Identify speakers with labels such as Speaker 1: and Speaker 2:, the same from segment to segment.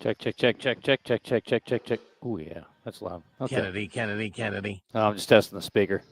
Speaker 1: Check, check, check, check, check, check, check, check, check, check. Oh, yeah, that's loud. Okay.
Speaker 2: Kennedy.
Speaker 1: Oh, I'm just testing the speaker.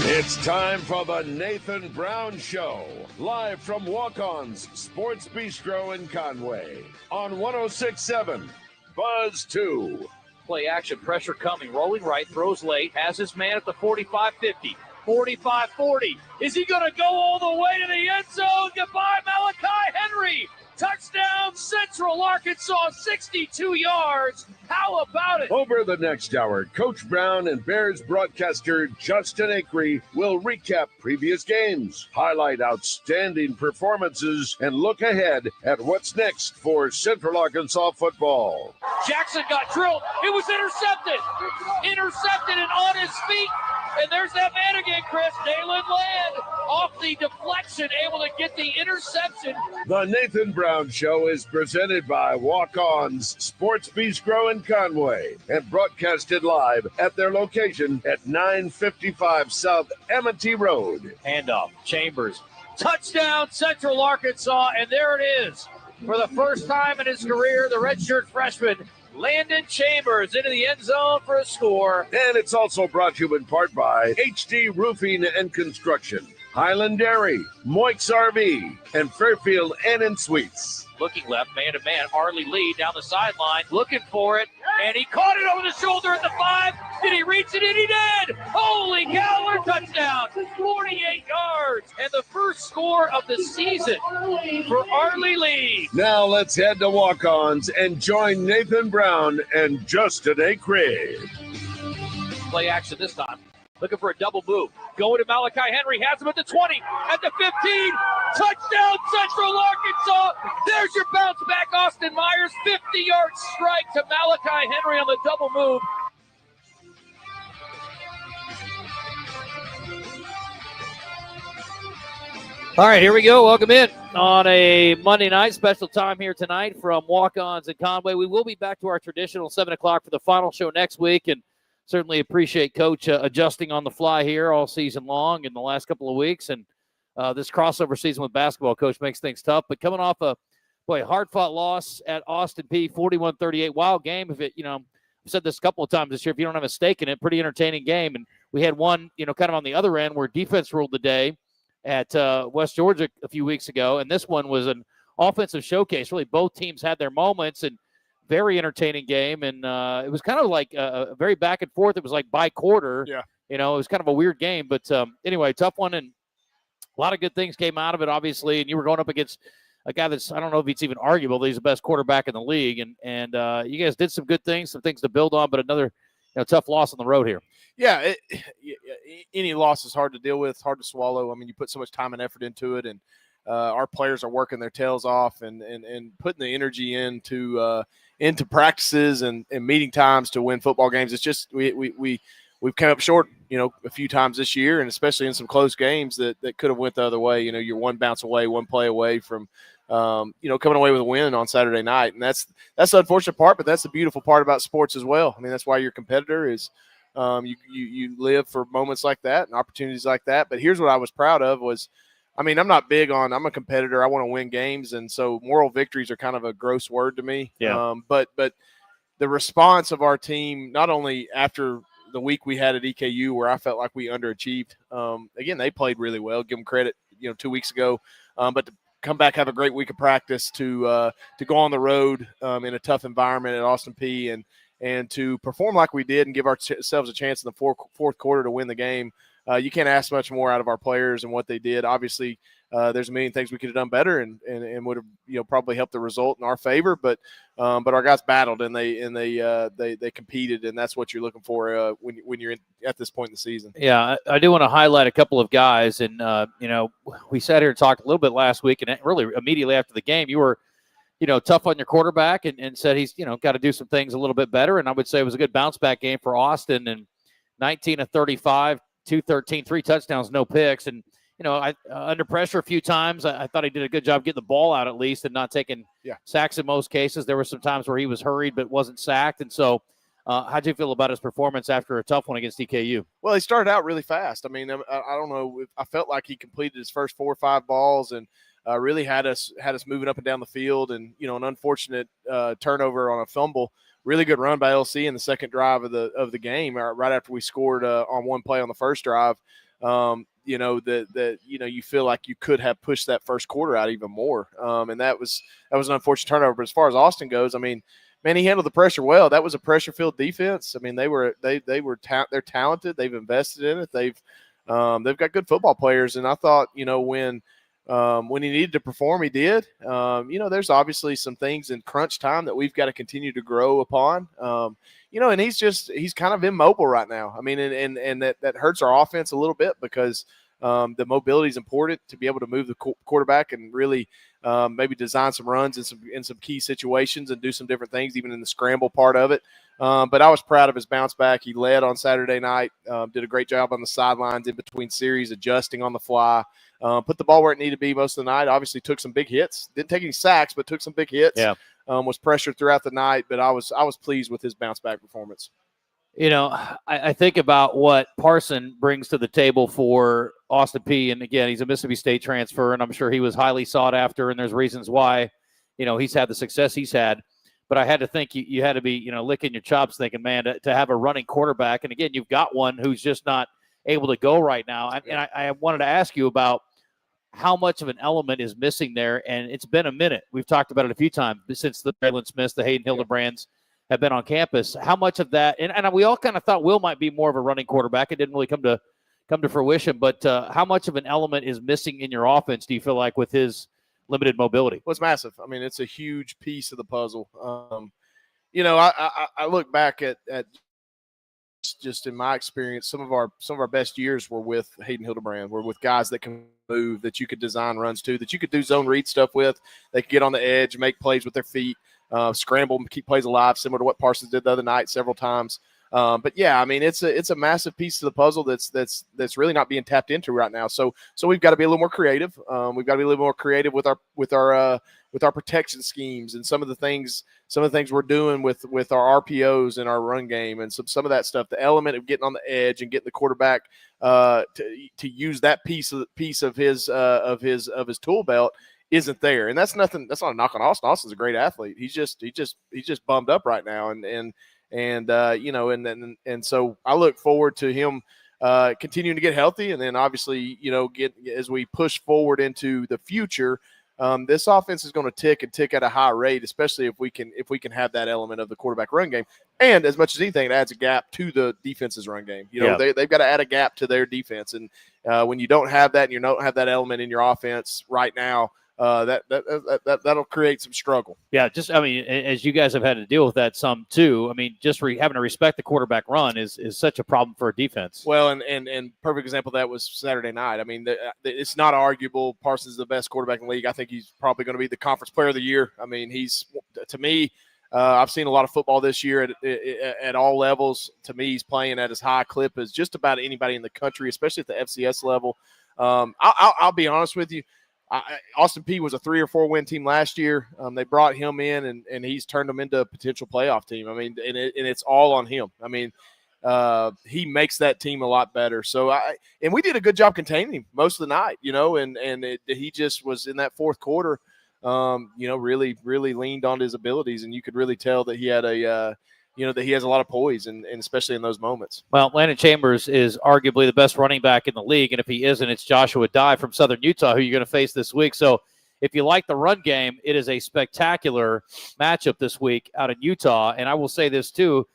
Speaker 3: It's time for the Nathan Brown Show, live from Walk-On's Sports Bistreaux in Conway on 106.7 Buzz 2.
Speaker 4: Play action, pressure coming, rolling right, throws late, has his man at the 45-50, 45-40. Is he going to go all the way to the end zone? Goodbye, Malachi Henry. Touchdown, Central Arkansas, 62 yards. How about it?
Speaker 3: Over the next hour, Coach Brown and Bears broadcaster Justin Acree will recap previous games, highlight outstanding performances, and look ahead at what's next for Central Arkansas football.
Speaker 4: Jackson got drilled. It was intercepted. Intercepted and on his feet. And there's that man again, Chris. Dalen Land off the deflection, able to get the interception.
Speaker 3: The Nathan Brown Show is presented by Walk-On's Sports Bistreaux in Conway and broadcasted live at their location at 955 South Amity Road.
Speaker 4: Handoff, Chambers. Touchdown, Central Arkansas. And there it is. For the first time in his career, the redshirt freshman Landon Chambers into the end zone for a score.
Speaker 3: And it's also brought to you in part by HD Roofing and Construction, Highland Dairy, Moix RV, and Fairfield Inn & Suites.
Speaker 4: Looking left, man-to-man, Harley Lee down the sideline, looking for it, and he caught it over the shoulder at the 5. Did he reach it? And he did! Holy cow, touchdown! 48 yards, and the first score of the season for Harley Lee.
Speaker 3: Now let's head to Walk-Ons and join Nathan Brown and Justin Acree.
Speaker 4: Play action this time. Looking for a double move. Going to Malachi Henry. Has him at the 20. At the 15. Touchdown, Central Arkansas. There's your bounce back, Austin Myers. 50-yard strike to Malachi Henry on the double move.
Speaker 1: All right, here we go. Welcome in on a Monday night. Special time here tonight from Walk-Ons in Conway. We will be back to our traditional 7 o'clock for the final show next week, and certainly appreciate Coach adjusting on the fly here all season long in the last couple of weeks. And this crossover season with basketball, Coach, makes things tough. But coming off a hard-fought loss at Austin Peay, 41-38, wild game. If it, I've said this a couple of times this year, if you don't have a stake in it, pretty entertaining game. And we had one, kind of on the other end where defense ruled the day at West Georgia a few weeks ago. And this one was an offensive showcase. Really, both teams had their moments, and very entertaining game. And it was kind of like a very back and forth. It was like by quarter.
Speaker 5: Yeah.
Speaker 1: It was kind of a weird game. But anyway, tough one. And a lot of good things came out of it, obviously. And you were going up against a guy that's, I don't know if he's even arguable that he's the best quarterback in the league. And you guys did some good things, some things to build on, but another tough loss on the road here.
Speaker 5: Yeah, any loss is hard to deal with, hard to swallow. I mean, you put so much time and effort into it, and our players are working their tails off and putting the energy into practices and meeting times to win football games. It's just we've come up short, a few times this year, and especially in some close games that could have went the other way. You're one bounce away, one play away from coming away with a win on Saturday night, and that's the unfortunate part, but that's the beautiful part about sports as well. I mean, that's why you're a competitor is. You live for moments like that and opportunities like that. But here's what I was proud of was, I'm not big on, I'm a competitor. I want to win games. And so moral victories are kind of a gross word to me.
Speaker 1: Yeah.
Speaker 5: But the response of our team, not only after the week we had at EKU where I felt like we underachieved. Again, they played really well. Give them credit, 2 weeks ago, but to come back, have a great week of practice, to go on the road in a tough environment at Austin Peay and to perform like we did and give ourselves a chance in the fourth quarter to win the game. You can't ask much more out of our players and what they did. Obviously, there's a million things we could have done better and would have probably helped the result in our favor. But our guys battled and they competed, and that's what you're looking for when you're at this point in the season.
Speaker 1: Yeah, I do want to highlight a couple of guys, and we sat here and talked a little bit last week, and really immediately after the game, you were tough on your quarterback and said he's got to do some things a little bit better. And I would say it was a good bounce back game for Austin, and 19 of 35. 213, 3 touchdowns, no picks. And, I under pressure a few times. I thought he did a good job getting the ball out at least and not taking sacks in most cases. There were some times where he was hurried but wasn't sacked. And so how'd you feel about his performance after a tough one against EKU?
Speaker 5: Well, he started out really fast. I mean, I don't know. I felt like he completed his first 4 or 5 balls and really had us moving up and down the field. And, an unfortunate turnover on a fumble. Really good run by LC in the second drive of the game, right after we scored on one play on the first drive. You feel like you could have pushed that first quarter out even more, and that was an unfortunate turnover. But as far as Austin goes, I mean, man, he handled the pressure well. That was a pressure-filled defense. I mean, they're talented. They've invested in it. They've got good football players, and I thought when he needed to perform, he did. There's obviously some things in crunch time that we've got to continue to grow upon. And he's kind of immobile right now. I mean, and that hurts our offense a little bit because the mobility is important to be able to move the quarterback and really maybe design some runs in some key situations and do some different things, even in the scramble part of it. But I was proud of his bounce back. He led on Saturday night, did a great job on the sidelines in between series, adjusting on the fly, put the ball where it needed to be most of the night. Obviously took some big hits, didn't take any sacks, but took some big hits.
Speaker 1: Yeah.
Speaker 5: Was pressured throughout the night, but I was pleased with his bounce back performance.
Speaker 1: I think about what Parson brings to the table for Austin Peay. And again, he's a Mississippi State transfer, and I'm sure he was highly sought after, and there's reasons why, he's had the success he's had. But I had to think you had to be, licking your chops thinking, man, to have a running quarterback. And again, you've got one who's just not able to go right now. And I wanted to ask you about how much of an element is missing there. And it's been a minute. We've talked about it a few times since the Braylon Smiths, the Hayden Hildebrands have been on campus. How much of that, and we all kind of thought Will might be more of a running quarterback. It didn't really come to fruition. But how much of an element is missing in your offense, do you feel like, with his limited mobility?
Speaker 5: Well, it's massive. I mean, it's a huge piece of the puzzle. I look back at just in my experience, some of our best years were with Hayden Hildebrand. Were with guys that can move, that you could design runs to, that you could do zone read stuff with. They could get on the edge, make plays with their feet, scramble and keep plays alive, similar to what Parsons did the other night several times. But yeah, I mean, it's a massive piece of the puzzle that's really not being tapped into right now. So we've got to be a little more creative. We've got to be a little more creative with our protection schemes and some of the things we're doing with our RPOs and our run game and some of that stuff. The element of getting on the edge and getting the quarterback to use that piece of his tool belt isn't there. And that's not a knock on Austin. Austin's a great athlete. He's just bummed up right now and so I look forward to him continuing to get healthy, and then obviously as we push forward into the future, this offense is going to tick at a high rate, especially if we can have that element of the quarterback run game. And as much as anything, it adds a gap to the defense's run game. They've got to add a gap to their defense, and when you don't have that and you don't have that element in your offense right now, that'll create some struggle.
Speaker 1: Yeah, as you guys have had to deal with that some too. I mean, just having to respect the quarterback run is such a problem for a defense.
Speaker 5: Well, and perfect example of that was Saturday night. I mean, it's not arguable. Parsons is the best quarterback in the league. I think he's probably going to be the conference player of the year. I mean, to me, I've seen a lot of football this year at all levels. To me, he's playing at as high a clip as just about anybody in the country, especially at the FCS level. I'll be honest with you. Austin Peay was a 3 or 4 win team last year. They brought him in, and he's turned them into a potential playoff team. I mean, and it's all on him. I mean, he makes that team a lot better. So and we did a good job containing him most of the night, he just was in that fourth quarter, really leaned on his abilities, and you could really tell that he had that he has a lot of poise, and especially in those moments.
Speaker 1: Well, Landon Chambers is arguably the best running back in the league, and if he isn't, it's Joshua Dye from Southern Utah, who you're going to face this week. So if you like the run game, it is a spectacular matchup this week out in Utah. And I will say this, too.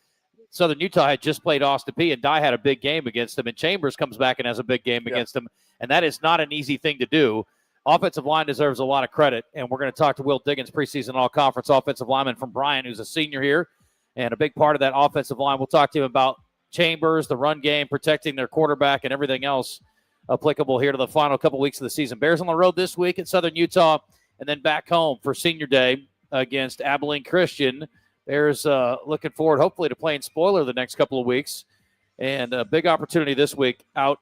Speaker 1: Southern Utah had just played Austin Peay, and Dye had a big game against them, and Chambers comes back and has a big game against them, and that is not an easy thing to do. Offensive line deserves a lot of credit, and we're going to talk to Will Diggins, preseason all-conference offensive lineman from Bryant, who's a senior here, and a big part of that offensive line. We'll talk to him about Chambers, the run game, protecting their quarterback, and everything else applicable here to the final couple weeks of the season. Bears on the road this week at Southern Utah, and then back home for Senior Day against Abilene Christian. Bears looking forward, hopefully, to playing spoiler the next couple of weeks. And a big opportunity this week out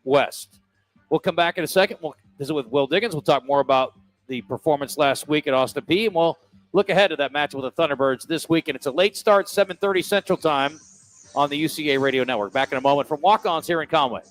Speaker 1: west. We'll come back in a second. We'll visit with Will Diggins. We'll talk more about the performance last week at Austin Peay. And we'll look ahead to that match with the Thunderbirds this week. And it's a late start, 7:30 Central Time on the UCA Radio Network. Back in a moment from Walk-Ons here in Conway.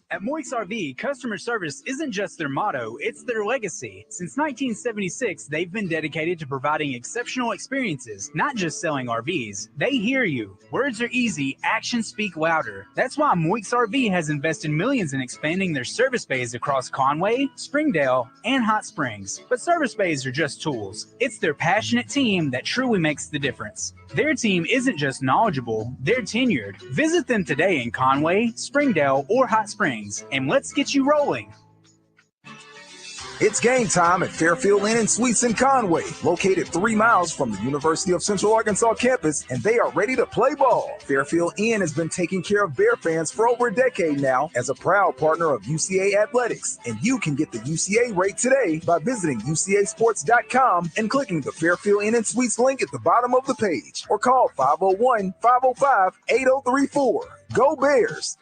Speaker 2: At Moix RV, customer service isn't just their motto, it's their legacy. Since 1976, they've been dedicated to providing exceptional experiences, not just selling RVs. They hear you. Words are easy, actions speak louder. That's why Moix RV has invested millions in expanding their service bays across Conway, Springdale, and Hot Springs. But service bays are just tools. It's their passionate team that truly makes the difference. Their team isn't just knowledgeable, they're tenured. Visit them today in Conway, Springdale, or Hot Springs, and let's get you rolling.
Speaker 6: It's game time at Fairfield Inn and Suites in Conway, located 3 miles from the University of Central Arkansas campus, and they are ready to play ball. Fairfield Inn has been taking care of Bear fans for over a decade now as a proud partner of UCA Athletics, and you can get the UCA rate today by visiting UCAsports.com and clicking the Fairfield Inn and Suites link at the bottom of the page, or call 501-505-8034. Go Bears!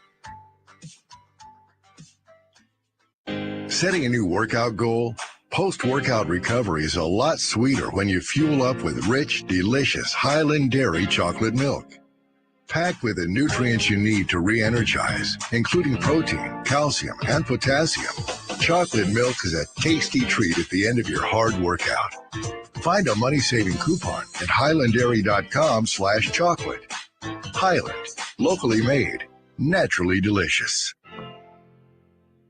Speaker 7: Setting a new workout goal? Post-workout recovery is a lot sweeter when you fuel up with rich, delicious Highland Dairy chocolate milk. Packed with the nutrients you need to re-energize, including protein, calcium, and potassium, chocolate milk is a tasty treat at the end of your hard workout. Find a money-saving coupon at highlanddairy.com/chocolate. Highland, locally made, naturally delicious.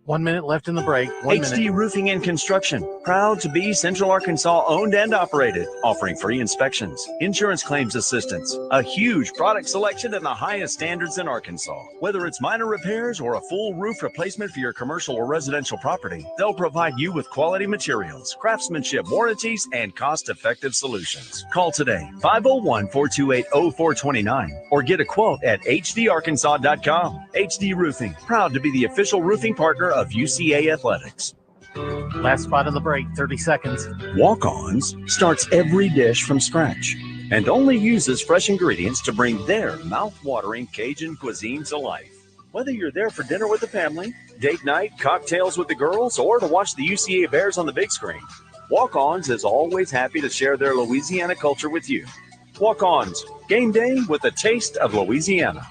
Speaker 8: 1 minute left in the break.
Speaker 9: HD Roofing and Construction, proud to be Central Arkansas owned and operated, offering free inspections, insurance claims assistance, a huge product selection and the highest standards in Arkansas. Whether it's minor repairs or a full roof replacement for your commercial or residential property, they'll provide you with quality materials, craftsmanship, warranties, and cost-effective solutions. Call today, 501-428-0429, or get a quote at hdarkansas.com. HD Roofing, proud to be the official roofing partner of UCA Athletics.
Speaker 8: Last spot of the break, 30 seconds.
Speaker 9: Walk-Ons starts every dish from scratch and only uses fresh ingredients to bring their mouth-watering Cajun cuisine to life. Whether you're there for dinner with the family, date night, cocktails with the girls, or to watch the UCA Bears on the big screen, Walk-Ons is always happy to share their Louisiana culture with you. Walk-Ons, game day with a taste of Louisiana.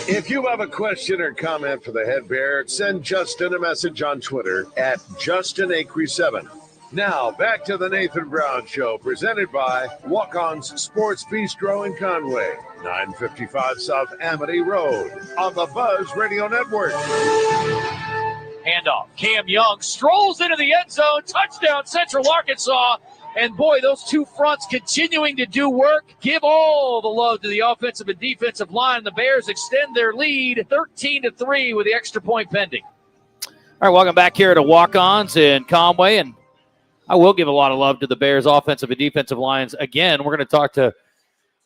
Speaker 3: If you have a question or comment for the head bear, send Justin a message on Twitter at JustinAcree7. Now, back to the Nathan Brown Show, presented by Walk-On's Sports Bistreaux in Conway, 955 South Amity Road, on the Buzz Radio Network.
Speaker 4: Handoff. Cam Young strolls into the end zone. Touchdown, Central Arkansas. And boy, those two fronts continuing to do work. Give all the love to the offensive and defensive line. The Bears extend their lead 13-3 with the extra point pending.
Speaker 1: All right, welcome back here to Walk-Ons in Conway. And I will give a lot of love to the Bears' offensive and defensive lines. Again, we're going to talk to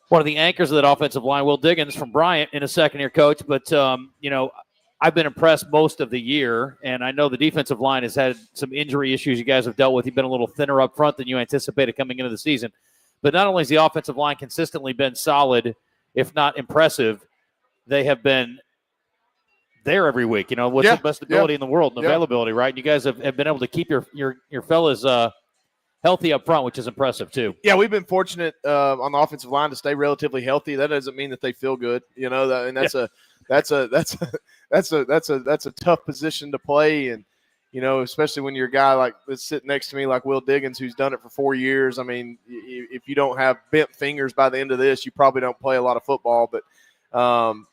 Speaker 1: one of the anchors of that offensive line, Will Diggins from Bryant, in a second here, Coach. But, I've been impressed most of the year, and I know the defensive line has had some injury issues you guys have dealt with. You've been a little thinner up front than you anticipated coming into the season. But not only has the offensive line consistently been solid, if not impressive, they have been there every week. What's the best ability in the world and availability, right? And you guys have been able to keep your fellas healthy up front, which is impressive too.
Speaker 5: Yeah, we've been fortunate on the offensive line to stay relatively healthy. That doesn't mean that they feel good, and that's a tough position to play, and especially when you're a guy like that's sitting next to me like Will Diggins, who's done it for 4 years. I mean, if you don't have bent fingers by the end of this, you probably don't play a lot of football. But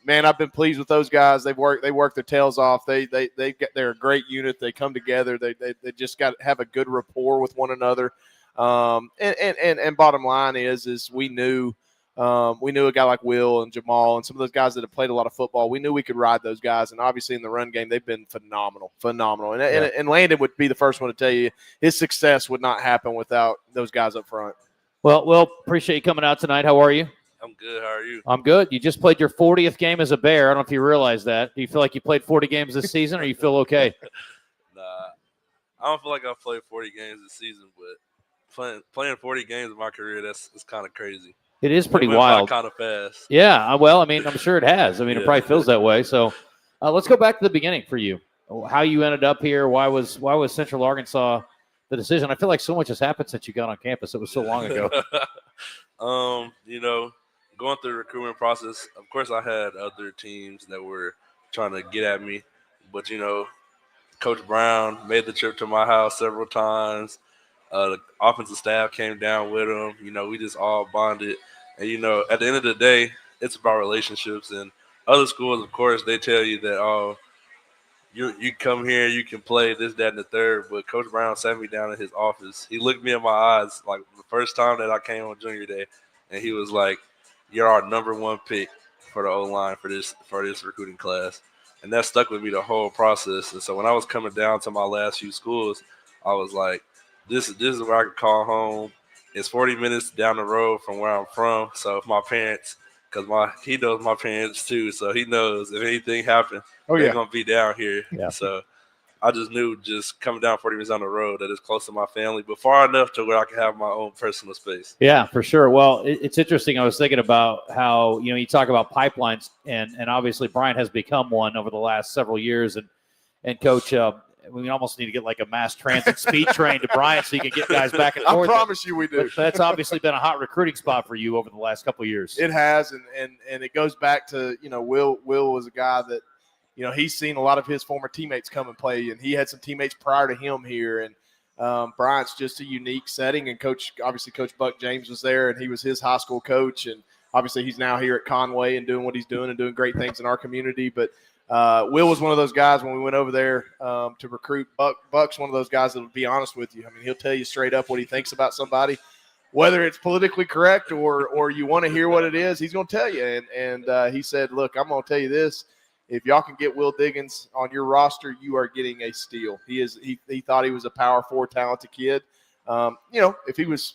Speaker 5: man, I've been pleased with those guys. They work their tails off. They're a great unit. They come together. They just got to have a good rapport with one another. And bottom line is we knew a guy like Will and Jamal and some of those guys that have played a lot of football. We knew we could ride those guys, and obviously in the run game they've been phenomenal. And Landon would be the first one to tell you his success would not happen without those guys up front.
Speaker 1: Well, Will, appreciate you coming out tonight. How are you?
Speaker 10: I'm good. How are you?
Speaker 1: I'm good. You just played your 40th game as a Bear. I don't know if you realize that. Do you feel like you played 40 games this season, or you feel okay?
Speaker 10: Nah, I don't feel like I've played 40 games this season, but playing 40 games in my career, it's kind of crazy.
Speaker 1: It is pretty wild.
Speaker 10: Kind of fast.
Speaker 1: Yeah, well, I mean, I'm sure it has. I mean, It probably feels that way. So let's go back to the beginning for you. How you ended up here. Why was Central Arkansas the decision? I feel like so much has happened since you got on campus. It was so long ago.
Speaker 10: Going through the recruitment process, of course, I had other teams that were trying to get at me. But, Coach Brown made the trip to my house several times. The offensive staff came down with him. We just all bonded. And, at the end of the day, it's about relationships. And other schools, of course, they tell you that, you come here, you can play this, that, and the third. But Coach Brown sat me down in his office. He looked me in my eyes like the first time that I came on junior day, and he was like, "You're our number one pick for the O-line for this recruiting class." And that stuck with me the whole process. And so when I was coming down to my last few schools, I was like, this is where I could call home. It's 40 minutes down the road from where I'm from. So if my parents, because he knows my parents too, so he knows if anything happened, they're going to be down here.
Speaker 1: Yeah.
Speaker 10: So I just knew just coming down 40 minutes down the road that it's close to my family, but far enough to where I can have my own personal space.
Speaker 1: Yeah, for sure. Well, it's interesting. I was thinking about how, you talk about pipelines, and obviously Bryant has become one over the last several years. And Coach, we almost need to get like a mass transit speed train to Bryant so you can get guys back and forth.
Speaker 5: I promise you we do.
Speaker 1: But that's obviously been a hot recruiting spot for you over the last couple of years.
Speaker 5: It has, and it goes back to, Will was a guy that, he's seen a lot of his former teammates come and play, and he had some teammates prior to him here. And Bryant's just a unique setting. And Coach Buck James was there, and he was his high school coach. And obviously he's now here at Conway and doing what he's doing and doing great things in our community. But Will was one of those guys when we went over there to recruit. Buck's one of those guys that will be honest with you. I mean, he'll tell you straight up what he thinks about somebody, whether it's politically correct or you want to hear what it is. He's going to tell you. And he said, "Look, I'm going to tell you this. If y'all can get Will Diggins on your roster, you are getting a steal. He thought he was a Power 4 talented kid. If he was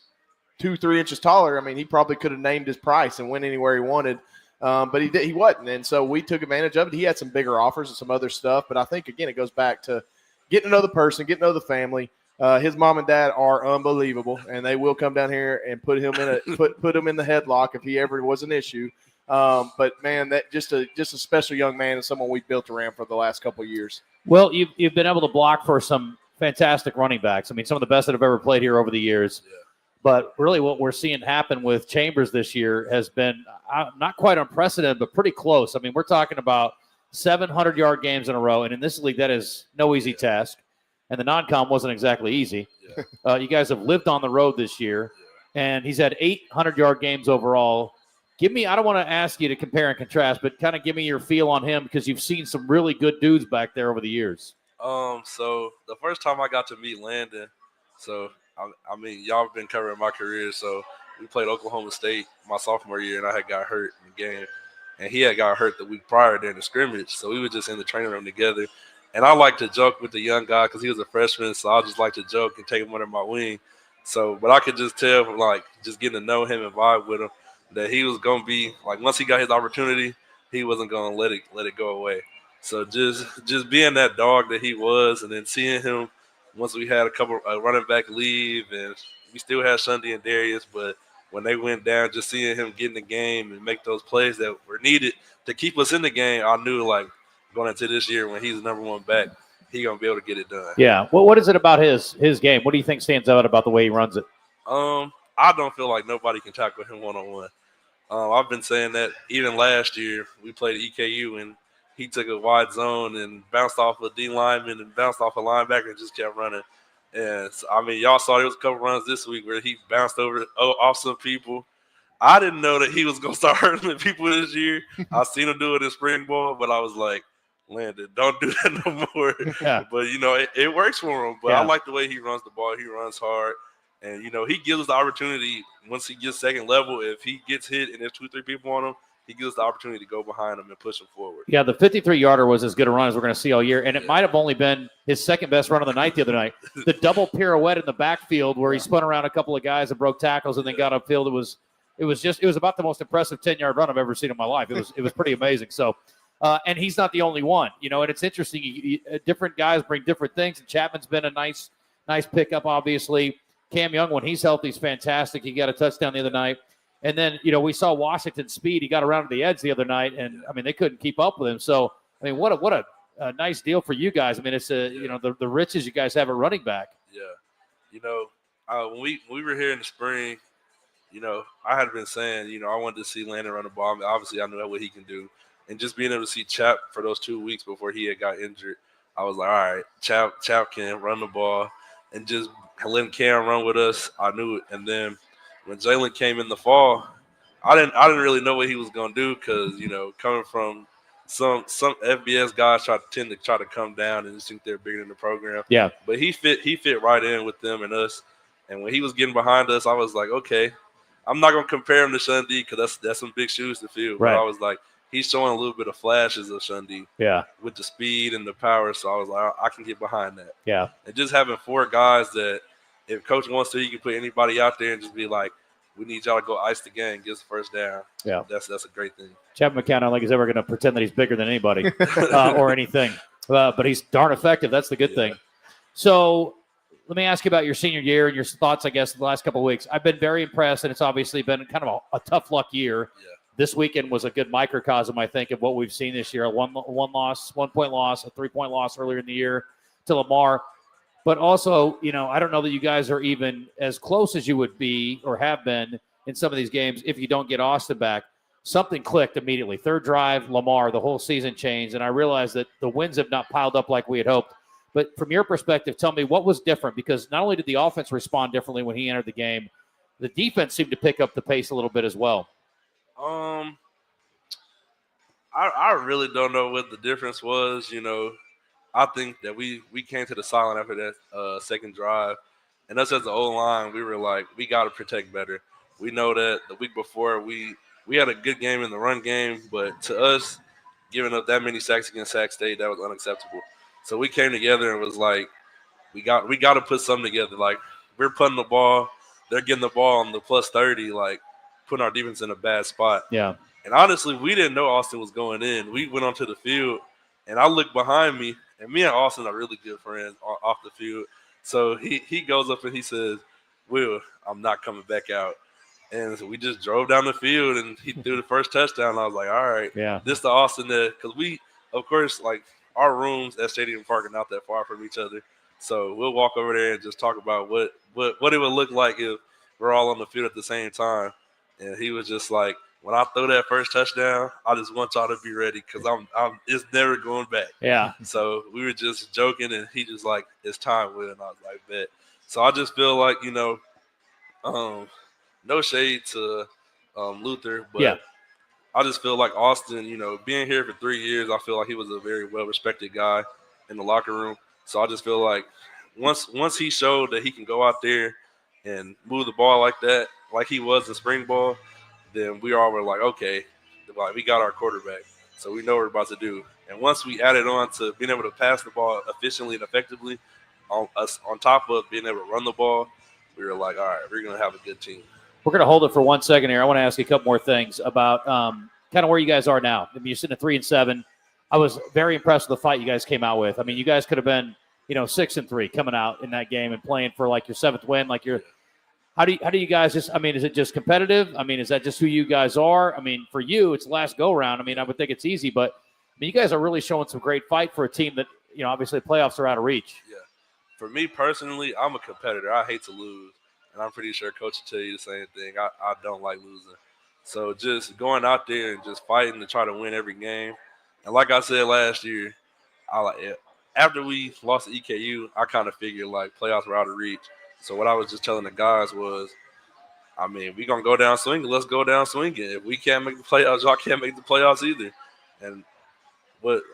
Speaker 5: 2-3 inches taller, I mean, he probably could have named his price and went anywhere he wanted. But he wasn't. And so we took advantage of it. He had some bigger offers and some other stuff. But I think, again, it goes back to getting to know the person, getting to know the family. His mom and dad are unbelievable, and they will come down here and put him in put him in the headlock if he ever was an issue. But man, that just a special young man and someone we built around for the last couple of years.
Speaker 1: Well, you've been able to block for some fantastic running backs. I mean, some of the best that have ever played here over the years. Yeah. But really what we're seeing happen with Chambers this year has been not quite unprecedented, but pretty close. I mean, we're talking about 700-yard games in a row, and in this league, that is no easy task. And the non-com wasn't exactly easy. Yeah. You guys have lived on the road this year, and he's had 800-yard games overall. I don't want to ask you to compare and contrast, but kind of give me your feel on him because you've seen some really good dudes back there over the years.
Speaker 10: So the first time I got to meet Landon, I mean, y'all have been covering my career, so we played Oklahoma State my sophomore year, and I had got hurt in the game. And he had got hurt the week prior during the scrimmage, so we were just in the training room together. And I like to joke with the young guy because he was a freshman, so I just like to joke and take him under my wing. But I could just tell from, just getting to know him and vibe with him that he was going to be, once he got his opportunity, he wasn't going to let it go away. So just being that dog that he was, and then seeing him once we had a couple running back leave, and we still had Sunday and Darius, but when they went down, just seeing him get in the game and make those plays that were needed to keep us in the game, I knew going into this year when he's the number one back, he's going to be able to get it done.
Speaker 1: Yeah. What is it about his game? What do you think stands out about the way he runs it?
Speaker 10: I don't feel like nobody can tackle him one-on-one. I've been saying that even last year we played EKU and he took a wide zone and bounced off a D lineman and bounced off a linebacker and just kept running. And so, I mean, y'all saw there was a couple runs this week where he bounced off some people. I didn't know that he was going to start hurting people this year. I seen him do it in spring ball, but I was like, Landon, don't do that no more.
Speaker 1: Yeah.
Speaker 10: But, it works for him. But I like the way he runs the ball. He runs hard. And, he gives us the opportunity once he gets second level. If he gets hit and there's 2-3 people on him, he gives us the opportunity to go behind him and push him forward.
Speaker 1: Yeah, the 53-yarder was as good a run as we're going to see all year, and it might have only been his second best run of the night the other night. The double pirouette in the backfield where he spun around a couple of guys and broke tackles and then got upfield. It was about the most impressive 10-yard run I've ever seen in my life. It was pretty amazing. So, and he's not the only one, and it's interesting. Different guys bring different things. And Chapman's been a nice pickup, obviously. Cam Young, when he's healthy, is fantastic. He got a touchdown the other night. And then, we saw Washington's speed. He got around to the edge the other night, and, I mean, they couldn't keep up with him. So, I mean, what a nice deal for you guys. I mean, it's, the riches you guys have at running back.
Speaker 10: Yeah. When we were here in the spring, I had been saying, I wanted to see Landon run the ball. I mean, obviously, I knew what he can do. And just being able to see Chap for those 2 weeks before he had got injured, I was like, all right, Chap can run the ball. And just letting Cam run with us, I knew it. And then when Jalen came in the fall, I didn't really know what he was gonna do because coming from some FBS guys tend to come down and just think they're bigger than the program.
Speaker 1: Yeah.
Speaker 10: But he fit right in with them and us. And when he was getting behind us, I was like, okay, I'm not gonna compare him to Shundy because that's some big shoes to fill.
Speaker 1: Right.
Speaker 10: But I was like, he's showing a little bit of flashes of Shundy.
Speaker 1: Yeah.
Speaker 10: With the speed and the power, so I was like, I can get behind that.
Speaker 1: Yeah.
Speaker 10: And just having 4 guys that, if coach wants to, he can put anybody out there and just be like, we need y'all to go ice the game, get us first down.
Speaker 1: Yeah.
Speaker 10: That's a great thing.
Speaker 1: Chapman McCown, I don't think he's ever going to pretend that he's bigger than anybody or anything. But he's darn effective. That's the good thing. So let me ask you about your senior year and your thoughts, I guess, the last couple of weeks. I've been very impressed, and it's obviously been kind of a tough luck year.
Speaker 10: Yeah.
Speaker 1: This weekend was a good microcosm, I think, of what we've seen this year. A 1-point loss, a 3-point loss earlier in the year to Lamar. But also, I don't know that you guys are even as close as you would be or have been in some of these games if you don't get Austin back. Something clicked immediately. Third drive, Lamar, the whole season changed. And I realized that the wins have not piled up like we had hoped. But from your perspective, tell me what was different, because not only did the offense respond differently when he entered the game, the defense seemed to pick up the pace a little bit as well.
Speaker 10: I really don't know what the difference was. I think that we came to the sideline after that second drive, and us as the O-line, we were like, we got to protect better. We know that the week before we had a good game in the run game, but to us, giving up that many sacks against Sac State, that was unacceptable. So we came together and was like, we got to put something together. Like, we're putting the ball, they're getting the ball on the plus 30, like putting our defense in a bad spot.
Speaker 1: Yeah.
Speaker 10: And honestly, we didn't know Austin was going in. We went onto the field, and I looked behind me, and me and Austin are really good friends off the field. So he goes up and he says, Will, I'm not coming back out. And so we just drove down the field, and he threw the first touchdown. And I was like, all right, this is the Austin that – because we, of course, like our rooms at Stadium Park are not that far from each other. So we'll walk over there and just talk about what it would look like if we're all on the field at the same time. And he was just like, when I throw that first touchdown, I just want y'all to be ready because I'm it's never going back.
Speaker 1: Yeah.
Speaker 10: So we were just joking, and he just like, it's time, Will. And I was like, bet. So I just feel like, no shade to Luther, but I just feel like Austin, being here for 3 years, I feel like he was a very well-respected guy in the locker room. So I just feel like once he showed that he can go out there and move the ball like that, like he was in spring ball, then we all were like, okay, like we got our quarterback, so we know what we're about to do. And once we added on to being able to pass the ball efficiently and effectively, on top of being able to run the ball, we were like, all right, we're going to have a good team.
Speaker 1: We're going to hold it for 1 second here. I want to ask you a couple more things about kind of where you guys are now. I mean, you're sitting at 3-7. I was very impressed with the fight you guys came out with. I mean, you guys could have been, 6-3 coming out in that game and playing for like your 7th win. Like how do you guys just? I mean, is it just competitive? I mean, is that just who you guys are? I mean, for you, it's the last go round. I mean, I would think it's easy, but I mean, you guys are really showing some great fight for a team that obviously playoffs are out of reach.
Speaker 10: Yeah. For me personally, I'm a competitor. I hate to lose, and I'm pretty sure Coach will tell you the same thing. I don't like losing. So just going out there and just fighting to try to win every game. And like I said last year, I like it. After we lost to EKU, I kind of figured like playoffs were out of reach. So what I was just telling the guys was, I mean, we're going to go down swinging. Let's go down swinging. If we can't make the playoffs, y'all can't make the playoffs either. And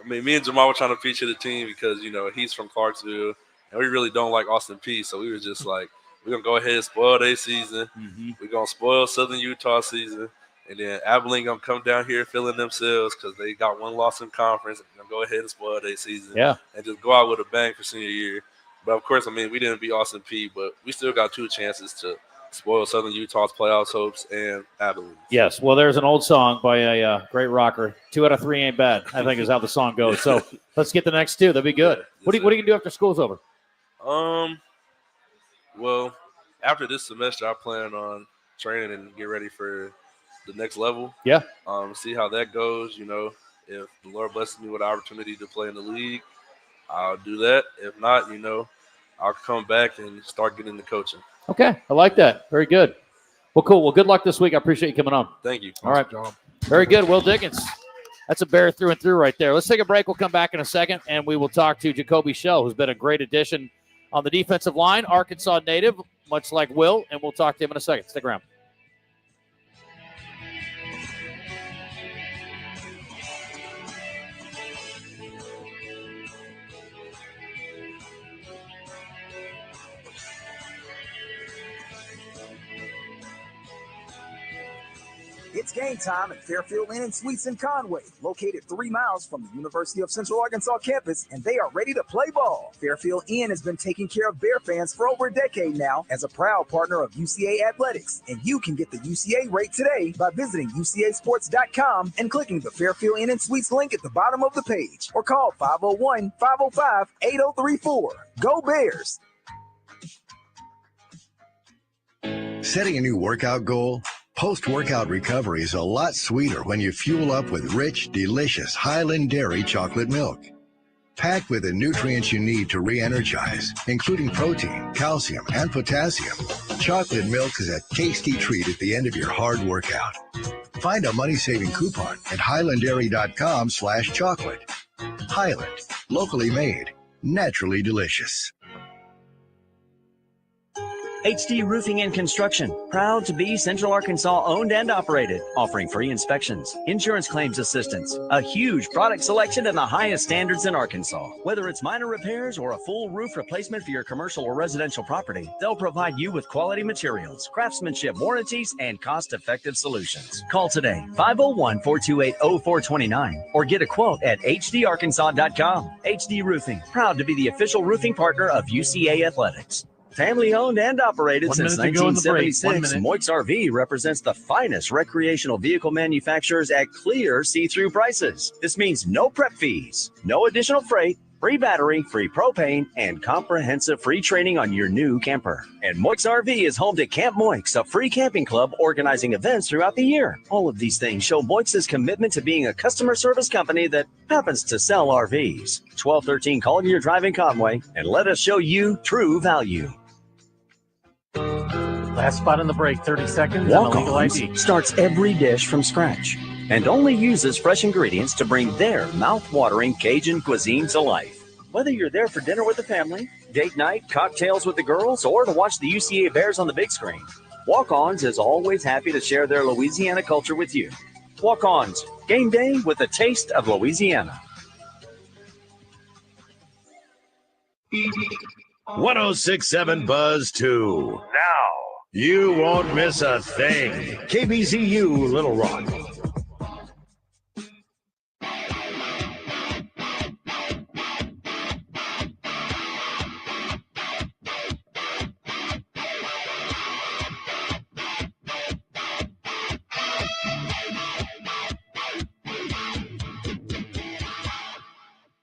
Speaker 10: me and Jamal were trying to feature the team because, he's from Clarksville, and we really don't like Austin Peay. So we were just like, we're going to go ahead and spoil their season.
Speaker 1: Mm-hmm.
Speaker 10: We're going to spoil Southern Utah season. And then Abilene going to come down here feeling themselves because they got one loss in conference. We're going to go ahead and spoil their season.
Speaker 1: Yeah.
Speaker 10: And just go out with a bang for senior year. But, of course, we didn't beat Austin Peay, but we still got 2 chances to spoil Southern Utah's playoffs hopes and Abilene.
Speaker 1: Yes. Well, there's an old song by a great rocker. 2 out of 3 ain't bad, I think is how the song goes. So let's get the next 2. That'd be good.
Speaker 10: Yeah,
Speaker 1: what are you going to do after school's over?
Speaker 10: Well, after this semester, I plan on training and get ready for the next level.
Speaker 1: Yeah.
Speaker 10: See how that goes. If the Lord blesses me with the opportunity to play in the league, I'll do that. If not, I'll come back and start getting into coaching.
Speaker 1: Okay. I like that. Very good. Well, cool. Well, good luck this week. I appreciate you coming on.
Speaker 10: Thank you.
Speaker 1: All right. Very good. Will Dickens. That's a Bear through and through right there. Let's take a break. We'll come back in a second, and we will talk to Jacoby Shell, who's been a great addition on the defensive line, Arkansas native, much like Will, and we'll talk to him in a second. Stick around.
Speaker 6: It's game time at Fairfield Inn and Suites in Conway, located 3 miles from the University of Central Arkansas campus, and they are ready to play ball. Fairfield Inn has been taking care of Bear fans for over a decade now as a proud partner of UCA Athletics, and you can get the UCA rate today by visiting UCAsports.com and clicking the Fairfield Inn and Suites link at the bottom of the page, or call 501-505-8034. Go Bears!
Speaker 7: Setting a new workout goal? Post-workout recovery is a lot sweeter when you fuel up with rich, delicious Highland Dairy chocolate milk. Packed with the nutrients you need to re-energize, including protein, calcium, and potassium, chocolate milk is a tasty treat at the end of your hard workout. Find a money-saving coupon at highlanddairy.com/chocolate. Highland, locally made, naturally delicious.
Speaker 9: HD Roofing and Construction, proud to be Central Arkansas owned and operated, offering free inspections, insurance claims assistance, a huge product selection and the highest standards in Arkansas. Whether it's minor repairs or a full roof replacement for your commercial or residential property, they'll provide you with quality materials, craftsmanship, warranties, and cost-effective solutions. Call today, 501-428-0429, or get a quote at hdarkansas.com. HD Roofing, proud to be the official roofing partner of UCA Athletics. Family owned and operated since 1976, Moix RV represents the finest recreational vehicle manufacturers at clear see-through prices. This means no prep fees, no additional freight, free battery, free propane, and comprehensive free training on your new camper. And Moix RV is home to Camp Moix, a free camping club organizing events throughout the year. All of these things show Moix's commitment to being a customer service company that happens to sell RVs. 1213 Collier Drive in Conway, and let us show you true value.
Speaker 8: Last spot in the break, 30 seconds, and a legal ID.
Speaker 9: Starts every dish from scratch and only uses fresh ingredients to bring their mouth-watering Cajun cuisine to life. Whether you're there for dinner with the family, date night, cocktails with the girls, or to watch the UCA Bears on the big screen, Walk-Ons is always happy to share their Louisiana culture with you. Walk-Ons, game day with a taste of Louisiana.
Speaker 11: 106.7 Buzz 2. Now, you won't miss a thing. KBZU Little Rock.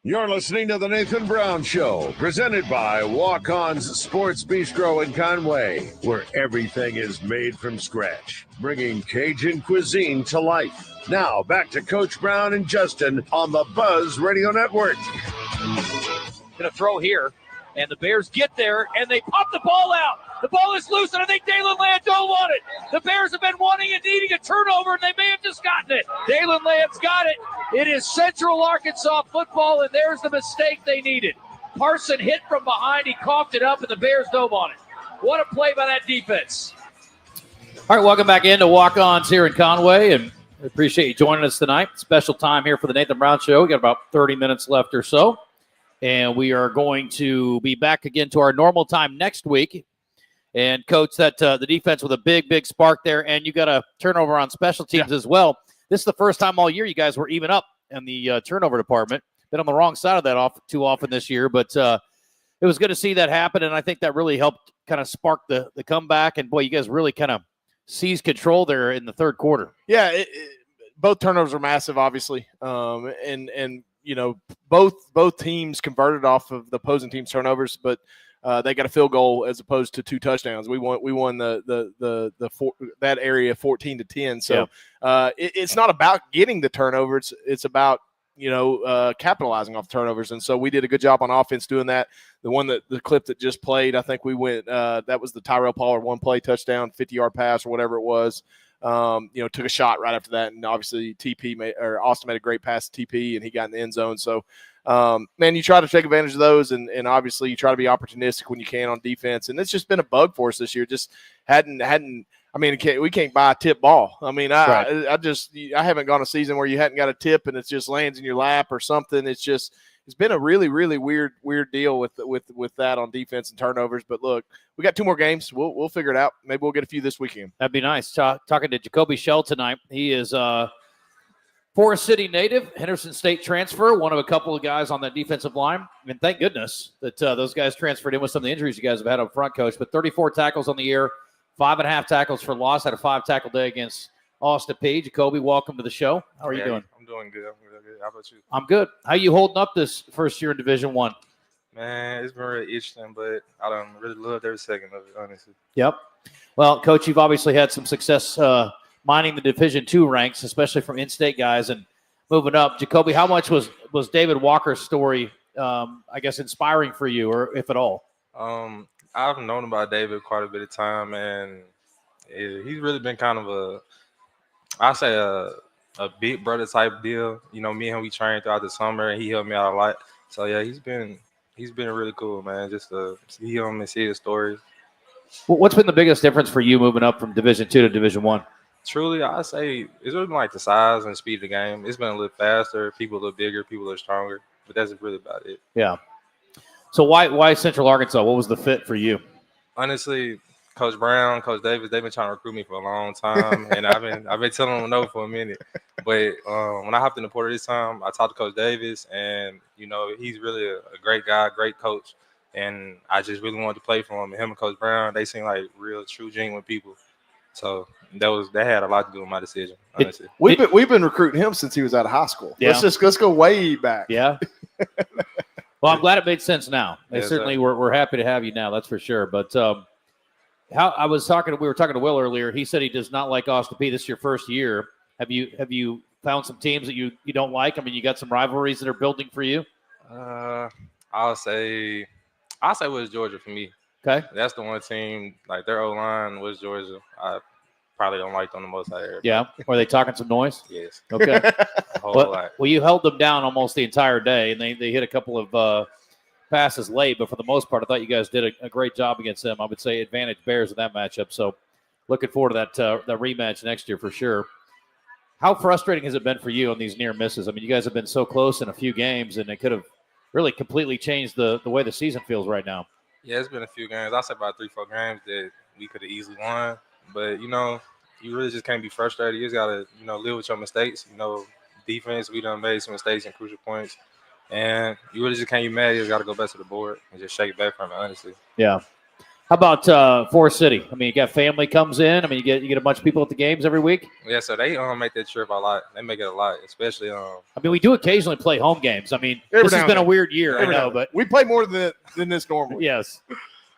Speaker 11: You're listening to The Nathan Brown Show, presented by Walk-On's Sports Bistreaux in Conway, where everything is made from scratch, bringing Cajun cuisine to life. Now, back to Coach Brown and Justin on the Buzz Radio Network.
Speaker 4: Going to throw here. And the Bears get there, and they pop the ball out. The ball is loose, and I think Dalen Land don't want it. The Bears have been wanting and needing a turnover, and they may have just gotten it. Dalen Land's got it. It is Central Arkansas football, and there's the mistake they needed. Parson hit from behind. He coughed it up, and the Bears dove on it. What a play by that defense.
Speaker 1: All right, welcome back into Walk-Ons here in Conway, and we appreciate you joining us tonight. Special time here for the Nathan Brown Show. We got about 30 minutes left or so. And we are going to be back again to our normal time next week. And, Coach, that the defense with a big, big spark there. And you got a turnover on special teams as well. This is the first time all year you guys were even up in the turnover department. Been on the wrong side of that too often this year. But it was good to see that happen. And I think that really helped kind of spark the comeback. And, boy, you guys really kind of seized control there in the third quarter.
Speaker 5: Yeah, both turnovers are massive, obviously. You know, both teams converted off of the opposing team's turnovers, but they got a field goal as opposed to 2 touchdowns. We won that area 14-10. So it's not about getting the turnover. It's about capitalizing off turnovers. And so we did a good job on offense doing that. The clip that just played, I think we went that was the Tyrell Pollard 1-play touchdown, 50-yard pass or whatever it was. Took a shot right after that, and obviously Austin made a great pass to TP, and he got in the end zone. So, man, you try to take advantage of those, and obviously you try to be opportunistic when you can on defense. And it's just been a bug for us this year. Just hadn't. I mean, we can't buy a tip ball. I mean, I haven't gone a season where you hadn't got a tip and it just lands in your lap or something. It's been a really, really weird deal with that on defense and turnovers. But look, we got 2 more games. We'll figure it out. Maybe we'll get a few this weekend.
Speaker 1: That'd be nice. Talking to Jacoby Shell tonight. He is Forest City native, Henderson State transfer, one of a couple of guys on that defensive line. And thank goodness that those guys transferred in with some of the injuries you guys have had up front, Coach. But 34 tackles on the year, 5.5 tackles for loss. Had a 5-tackle day against Austin Peay. Jacoby, welcome to the show. How are you doing?
Speaker 12: I'm doing good. How about you?
Speaker 1: I'm good. How you holding up this first year in Division I?
Speaker 12: Man, it's been really interesting, but I don't really loved every second of it, honestly.
Speaker 1: Yep. Well, Coach, you've obviously had some success mining the Division II ranks, especially from in-state guys and moving up. Jacoby, how much was David Walker's story, I guess, inspiring for you, or if at all?
Speaker 12: I've known about David quite a bit of time, and he's really been kind of a big brother type deal. You know, me and him, we trained throughout the summer, and he helped me out a lot. So yeah, he's been really cool, man. Just to see him and see his stories.
Speaker 1: Well, what's been the biggest difference for you moving up from Division II to Division I?
Speaker 12: Truly, I say it's really been like the size and speed of the game. It's been a little faster. People a little bigger. People are stronger. But that's really about it.
Speaker 1: Yeah. So why Central Arkansas? What was the fit for you?
Speaker 12: Honestly, Coach Brown, Coach Davis, they've been trying to recruit me for a long time, and I've been telling them no for a minute. But when I hopped in the portal this time, I talked to Coach Davis, and he's really a great guy, great coach, and I just really wanted to play for him. And him and Coach Brown, they seem like real, true, genuine people. So that had a lot to do with my decision. Honestly,
Speaker 5: we've been recruiting him since he was out of high school.
Speaker 1: Yeah.
Speaker 5: Let's go way back.
Speaker 1: Yeah. Well, I'm glad it made sense now.
Speaker 12: Yes,
Speaker 1: certainly we're happy to have you now. That's for sure. But we were talking to Will earlier. He said he does not like Austin Peay. This is your first year. Have you found some teams that you don't like? I mean, you got some rivalries that are building for you.
Speaker 12: I'll say West Georgia for me.
Speaker 1: Okay,
Speaker 12: that's the one team. Like their O-line, West Georgia. I probably don't like them the most out of everybody.
Speaker 1: Yeah, were they talking some noise?
Speaker 12: Yes.
Speaker 1: Okay.
Speaker 12: A whole lot.
Speaker 1: Well, you held them down almost the entire day, and they hit a couple of passes late, but for the most part, I thought you guys did a great job against them. I would say advantage Bears in that matchup. So looking forward to that rematch next year for sure. How frustrating has it been for you on these near misses? I mean, you guys have been so close in a few games, and it could have really completely changed the way the season feels right now.
Speaker 12: Yeah, it's been a few games. I'll say about 3-4 games that we could have easily won. But, you really just can't be frustrated. You just got to, live with your mistakes. Defense, we done made some mistakes and crucial points. And you really just can't be mad. You just got to go back to the board and just shake it back from it, honestly.
Speaker 1: Yeah. How about Forest City? I mean, you got family comes in. I mean, you get a bunch of people at the games every week.
Speaker 12: Yeah, so they make that trip a lot. They make it a lot, especially.
Speaker 1: I mean, we do occasionally play home games. I mean, this has been a weird year, I know, but
Speaker 5: we play more than this normally.
Speaker 1: Yes,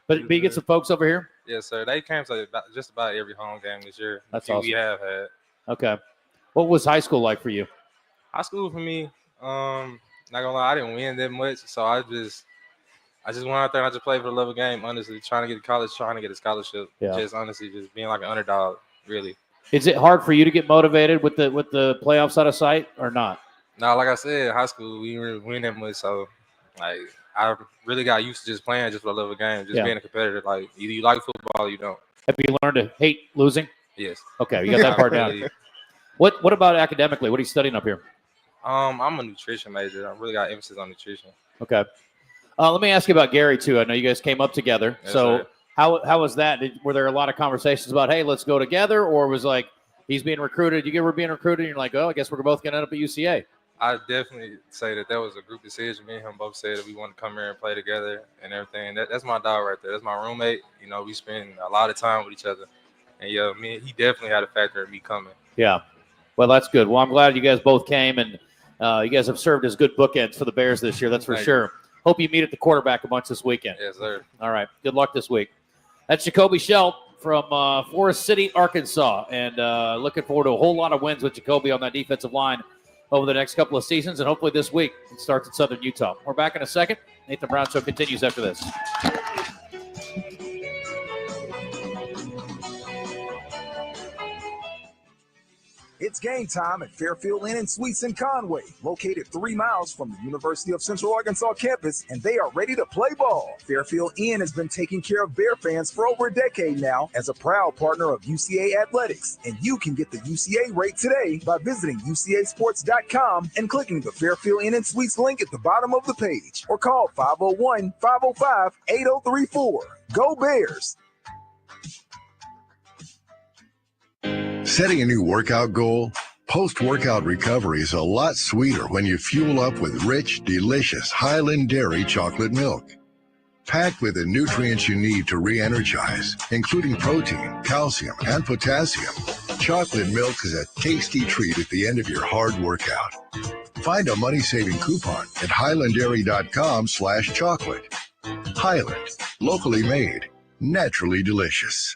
Speaker 1: but you get some folks over here.
Speaker 12: Yes, sir. They came to just about every home game this year.
Speaker 1: That's awesome.
Speaker 12: We have had.
Speaker 1: Okay, what was high school like for you?
Speaker 12: High school for me, not gonna lie, I didn't win that much, so I just I just went out there and I just played for the love of the game, honestly, trying to get to college, trying to get a scholarship.
Speaker 1: Yeah.
Speaker 12: Just honestly, just being like an underdog, really.
Speaker 1: Is it hard for you to get motivated with the playoffs out of sight or not?
Speaker 12: No, like I said, high school, we didn't win that much. So, like, I really got used to just playing just for the love of the game, just being a competitor. Like, either you like football or you don't.
Speaker 1: Have you learned to hate losing?
Speaker 12: Yes.
Speaker 1: Okay, you got that part down. What about academically? What are you studying up here?
Speaker 12: I'm a nutrition major. I really got emphasis on nutrition.
Speaker 1: Okay. Let me ask you about Gary, too. I know you guys came up together.
Speaker 12: Yes,
Speaker 1: so
Speaker 12: sir.
Speaker 1: how was that? Were there a lot of conversations about, hey, let's go together? Or was like, he's being recruited, you were being recruited, and you're like, oh, I guess we're both going to end up at UCA?
Speaker 12: I definitely say that was a group decision. Me and him both said that we want to come here and play together and everything. That's my dog right there. That's my roommate. You know, we spend a lot of time with each other. And, yeah, he definitely had a factor in me coming.
Speaker 1: Yeah. Well, that's good. Well, I'm glad you guys both came, and you guys have served as good bookends for the Bears this year. That's for
Speaker 12: Thank
Speaker 1: sure.
Speaker 12: you.
Speaker 1: Hope you meet at the quarterback a bunch this weekend.
Speaker 12: Yes, sir.
Speaker 1: All right. Good luck this week. That's Jacoby Schelt from Forest City, Arkansas, and looking forward to a whole lot of wins with Jacoby on that defensive line over the next couple of seasons, and hopefully this week it starts at Southern Utah. We're back in a second. Nathan Brown Show continues after this.
Speaker 6: It's game time at Fairfield Inn and Suites in Conway, located 3 miles from the University of Central Arkansas campus, and they are ready to play ball. Fairfield Inn has been taking care of Bear fans for over a decade now as a proud partner of UCA Athletics, and you can get the UCA rate today by visiting UCAsports.com and clicking the Fairfield Inn and Suites link at the bottom of the page, or call 501-505-8034. Go Bears!
Speaker 7: Setting a new workout goal? Post-workout recovery is a lot sweeter when you fuel up with rich, delicious Highland Dairy chocolate milk. Packed with the nutrients you need to re-energize, including protein, calcium, and potassium, chocolate milk is a tasty treat at the end of your hard workout. Find a money-saving coupon at highlanddairy.com/chocolate. Highland, locally made, naturally delicious.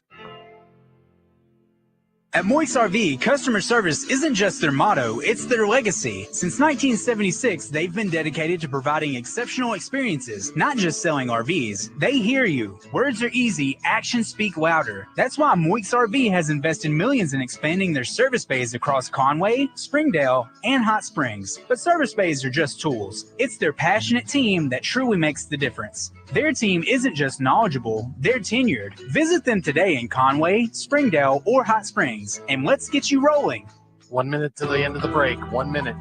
Speaker 2: At Moix RV, customer service isn't just their motto, it's their legacy. Since 1976, they've been dedicated to providing exceptional experiences, not just selling RVs. They hear you. Words are easy, actions speak louder. That's why Moix RV has invested millions in expanding their service bays across Conway, Springdale, and Hot Springs. But service bays are just tools. It's their passionate team that truly makes the difference. Their team isn't just knowledgeable, they're tenured. Visit them today in Conway, Springdale, or Hot Springs, and let's get you rolling.
Speaker 8: 1 minute to the end of the break. 1 minute.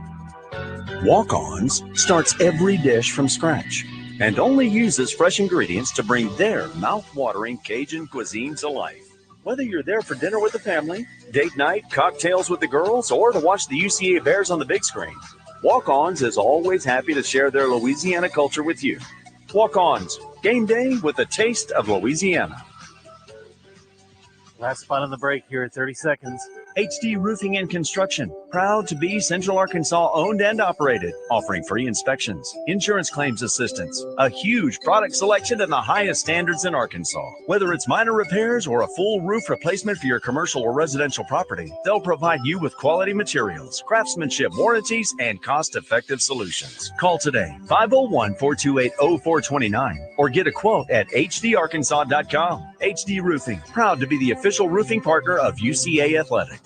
Speaker 9: Walk-Ons starts every dish from scratch and only uses fresh ingredients to bring their mouth-watering Cajun cuisine to life. Whether you're there for dinner with the family, date night, cocktails with the girls, or to watch the UCA Bears on the big screen, Walk-Ons is always happy to share their Louisiana culture with you. Walk-Ons, game day with a taste of Louisiana.
Speaker 8: Last spot on the break here at 30 seconds.
Speaker 9: HD Roofing and Construction, proud to be Central Arkansas owned and operated, offering free inspections, insurance claims assistance, a huge product selection and the highest standards in Arkansas. Whether it's minor repairs or a full roof replacement for your commercial or residential property, they'll provide you with quality materials, craftsmanship warranties, and cost-effective solutions. Call today, 501-428-0429, or get a quote at hdarkansas.com. HD Roofing, proud to be the official roofing partner of UCA Athletics.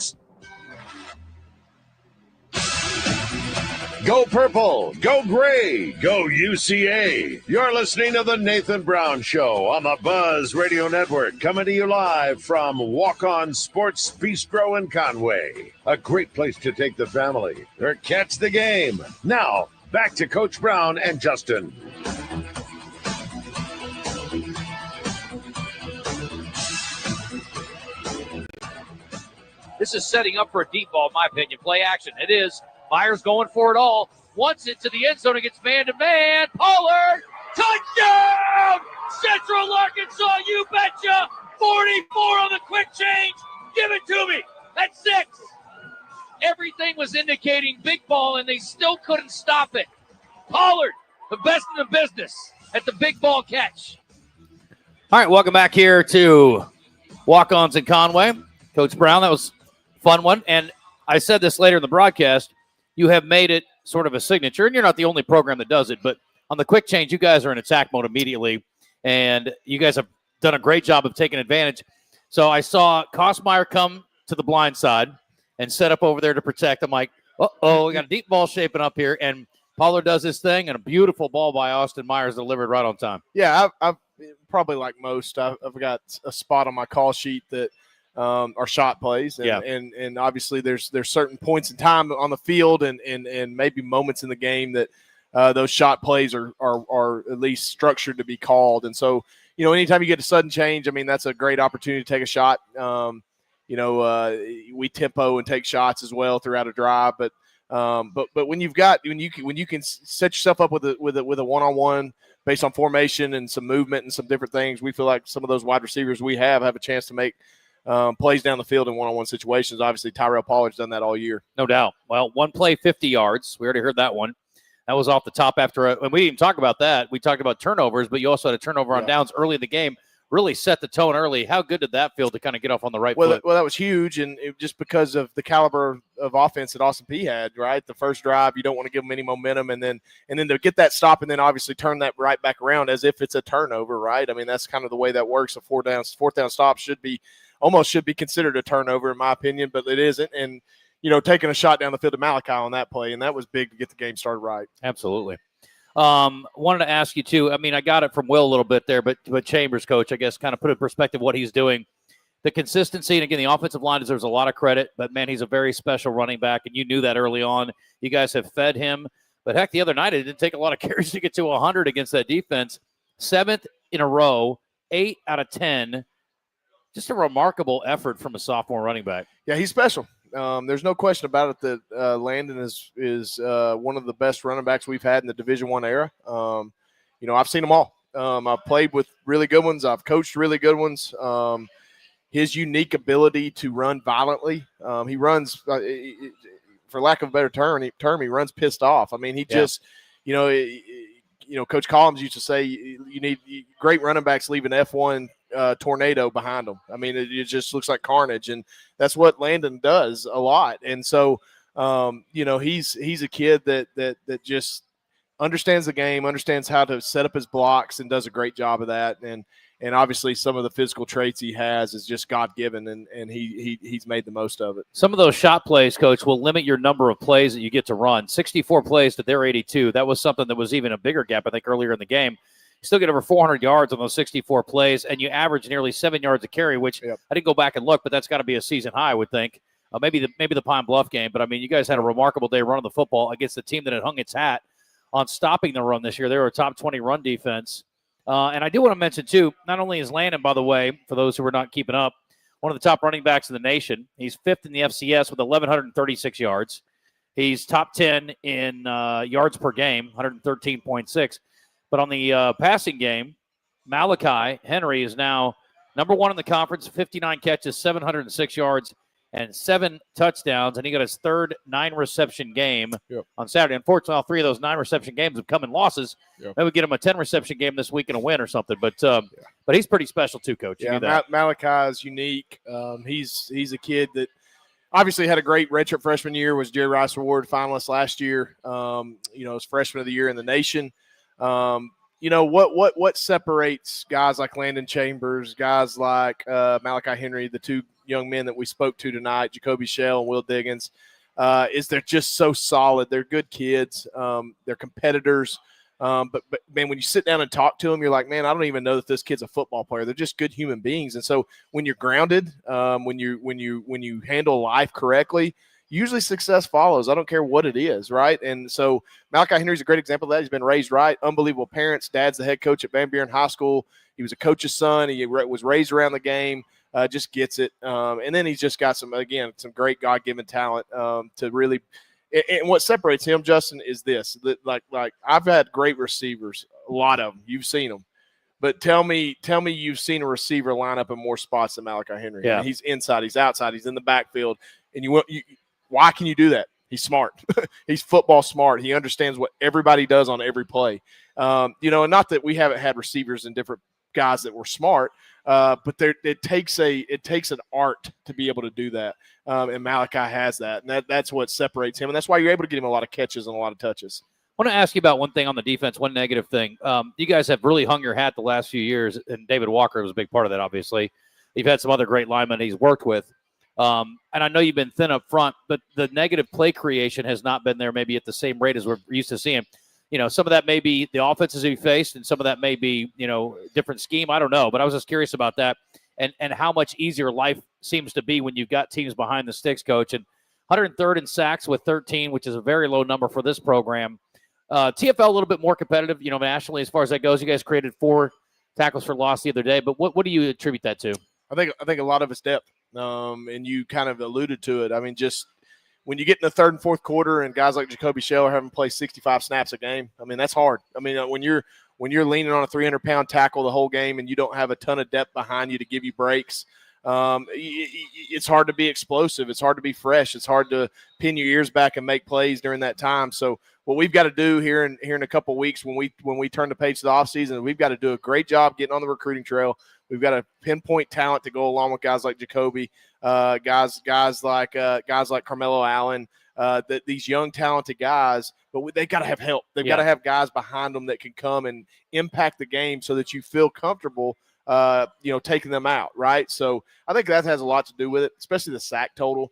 Speaker 3: Go purple, go gray, go UCA. You're listening to the Nathan Brown Show on the Buzz Radio Network, coming to you live from Walk-On Sports Bistreaux in Conway. A great place to take the family or catch the game. Now, back to Coach Brown and Justin.
Speaker 4: This is setting up for a deep ball, in my opinion. Play action. It is. Myers going for it all. Wants it to the end zone. It gets man-to-man. Pollard, touchdown! Central Arkansas, you betcha! 44 on the quick change. Give it to me. That's 6. Everything was indicating big ball, and they still couldn't stop it. Pollard, the best in the business at the big ball catch.
Speaker 1: All right, welcome back here to Walk-Ons in Conway. Coach Brown, that was a fun one. And I said this later in the broadcast, you have made it sort of a signature, and you're not the only program that does it, but on the quick change, you guys are in attack mode immediately, and you guys have done a great job of taking advantage. So I saw Kosmeyer come to the blind side and set up over there to protect. I'm like, uh-oh, we got a deep ball shaping up here, and Pollard does his thing, and a beautiful ball by Austin Myers delivered right on time.
Speaker 5: Yeah, I've probably like most, I've got a spot on my call sheet that are shot plays, and obviously there's certain points in time on the field and maybe moments in the game that those shot plays are at least structured to be called. And so, anytime you get a sudden change, I mean, that's a great opportunity to take a shot. We tempo and take shots as well throughout a drive, but when you can set yourself up with a one-on-one based on formation and some movement and some different things, we feel like some of those wide receivers we have a chance to make plays down the field in one-on-one situations. Obviously, Tyrell Pollard's done that all year.
Speaker 1: No doubt. Well, one play, 50 yards. We already heard that one. That was off the top and we didn't even talk about that. We talked about turnovers, but you also had a turnover on downs early in the game. Really set the tone early. How good did that feel to kind of get off on the right foot?
Speaker 5: Well, that was huge, and just because of the caliber of offense that Austin Peay had, right? The first drive, you don't want to give them any momentum, and then to get that stop and then obviously turn that right back around as if it's a turnover, right? I mean, that's kind of the way that works. A fourth down stop should be considered a turnover in my opinion, but it isn't. And taking a shot down the field to Malachi on that play, and that was big to get the game started right.
Speaker 1: Absolutely. Wanted to ask you too. I mean, I got it from Will a little bit there, but Chambers, coach, I guess, kind of put in perspective what he's doing. The consistency, and again, the offensive line deserves a lot of credit. But man, he's a very special running back, and you knew that early on. You guys have fed him, but heck, the other night it didn't take a lot of carries to get to 100 against that defense. 7th in a row, 8 out of 10. Just a remarkable effort from a sophomore running back.
Speaker 5: Yeah, he's special. There's no question about it that Landon is one of the best running backs we've had in the Division I era. I've seen them all. I've played with really good ones. I've coached really good ones. His unique ability to run violently. He runs, for lack of a better term, he runs pissed off. I mean, he just, Coach Collins used to say you need great running backs leave an F1 tornado behind them. I mean, it just looks like carnage, and that's what Landon does a lot. And so, he's a kid that just understands the game, understands how to set up his blocks, and does a great job of that. And obviously, some of the physical traits he has is just God-given, and he's made the most of it.
Speaker 1: Some of those shot plays, Coach, will limit your number of plays that you get to run. 64 plays to their 82. That was something that was even a bigger gap, I think, earlier in the game. You still get over 400 yards on those 64 plays, and you average nearly 7 yards a carry, which I didn't go back and look, but that's got to be a season high, I would think. Maybe the Pine Bluff game, but, I mean, you guys had a remarkable day running the football against the team that had hung its hat on stopping the run this year. They were a top 20 run defense. And I do want to mention, too, not only is Landon, by the way, for those who are not keeping up, one of the top running backs in the nation. He's 5th in the FCS with 1,136 yards. He's top 10 in yards per game, 113.6. But on the passing game, Malachi Henry is now number 1 in the conference, 59 catches, 706 yards, and 7 touchdowns. And he got his third 9-reception game on Saturday. Unfortunately, all 3 of those 9-reception games have come in losses. Maybe we get him a 10-reception game this week and a win or something. But he's pretty special too, Coach.
Speaker 5: Yeah, Malachi is unique. He's a kid that obviously had a great redshirt freshman year, was Jerry Rice Award finalist last year. Was freshman of the year in the nation. What separates guys like Landon Chambers, guys like Malachi Henry, the 2 young men that we spoke to tonight, Jacoby Shell and Will Diggins, is they're just so solid. They're good kids. They're competitors. But man, when you sit down and talk to them, you're like, man, I don't even know that this kid's a football player. They're just good human beings. And so when you're grounded, when you handle life correctly, usually success follows. I don't care what it is, right? And so Malachi Henry's a great example of that. He's been raised right. Unbelievable parents. Dad's the head coach at Van Buren High School. He was a coach's son. He was raised around the game. Just gets it. And then he's just got some great God-given talent to really – and what separates him, Justin, is this. Like I've had great receivers, a lot of them. You've seen them. But tell me you've seen a receiver line up in more spots than Malachi Henry.
Speaker 1: Yeah.
Speaker 5: I mean, he's inside. He's outside. He's in the backfield. And why can you do that? He's smart. He's football smart. He understands what everybody does on every play. And not that we haven't had receivers and different guys that were smart, but it takes an art to be able to do that. And Malachi has that. And that's what separates him. And that's why you're able to get him a lot of catches and a lot of touches.
Speaker 1: want to ask you about one thing on the defense, one negative thing. You guys have really hung your hat the last few years, and David Walker was a big part of that, obviously. You've had some other great linemen he's worked with. And I know you've been thin up front, but the negative play creation has not been there maybe at the same rate as we're used to seeing. Some of that may be the offenses you faced, and some of that may be, different scheme. I don't know, but I was just curious about that and how much easier life seems to be when you've got teams behind the sticks, Coach. And 103rd in sacks with 13, which is a very low number for this program. TFL a little bit more competitive, nationally as far as that goes. You guys created 4 tackles for loss the other day, but what do you attribute that to?
Speaker 5: I think a lot of it's depth, and you kind of alluded to it. I mean, just when you get in the third and fourth quarter and guys like Jacoby Shell are having to play 65 snaps a game, I mean, that's hard. I mean, when you're leaning on a 300-pound tackle the whole game and you don't have a ton of depth behind you to give you breaks, it's hard to be explosive. It's hard to be fresh. It's hard to pin your ears back and make plays during that time. So what we've got to do here in a couple of weeks when we turn the page to the offseason, we've got to do a great job getting on the recruiting trail. We've got to pinpoint talent to go along with guys like Jacoby, guys like Carmelo Allen, these young talented guys. But they got to have help. They've got to have guys behind them that can come and impact the game so that you feel comfortable taking them out, right? So I think that has a lot to do with it, especially the sack total.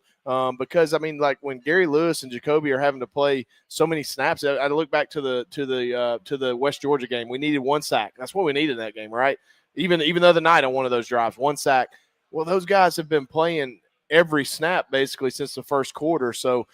Speaker 5: Because I mean, like when Gary Lewis and Jacoby are having to play so many snaps, I look back to the West Georgia game. We needed 1 sack. That's what we needed in that game, right? Even the other night on one of those drives, 1 sack. Well, those guys have been playing every snap basically since the first quarter. So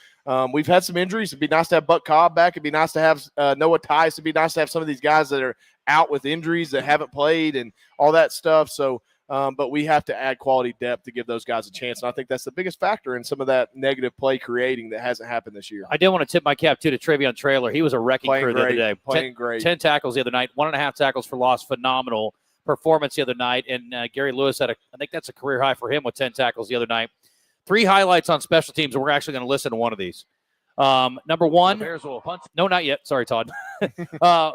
Speaker 5: we've had some injuries. It'd be nice to have Buck Cobb back. It'd be nice to have Noah Tice. It'd be nice to have some of these guys that are out with injuries that haven't played and all that stuff. So, but we have to add quality depth to give those guys a chance. And I think that's the biggest factor in some of that negative play creating that hasn't happened this year.
Speaker 1: I did want to tip my cap, too, to Travion Traylor. He was a wrecking crew the other day.
Speaker 5: Playing great.
Speaker 1: 10 tackles the other night, 1.5 tackles for loss. Phenomenal performance the other night. And Gary Lewis I think that's a career high for him with 10 tackles the other night. 3 highlights on special teams, and we're actually going to listen to one of these. Number one, no, not yet. Sorry, Todd.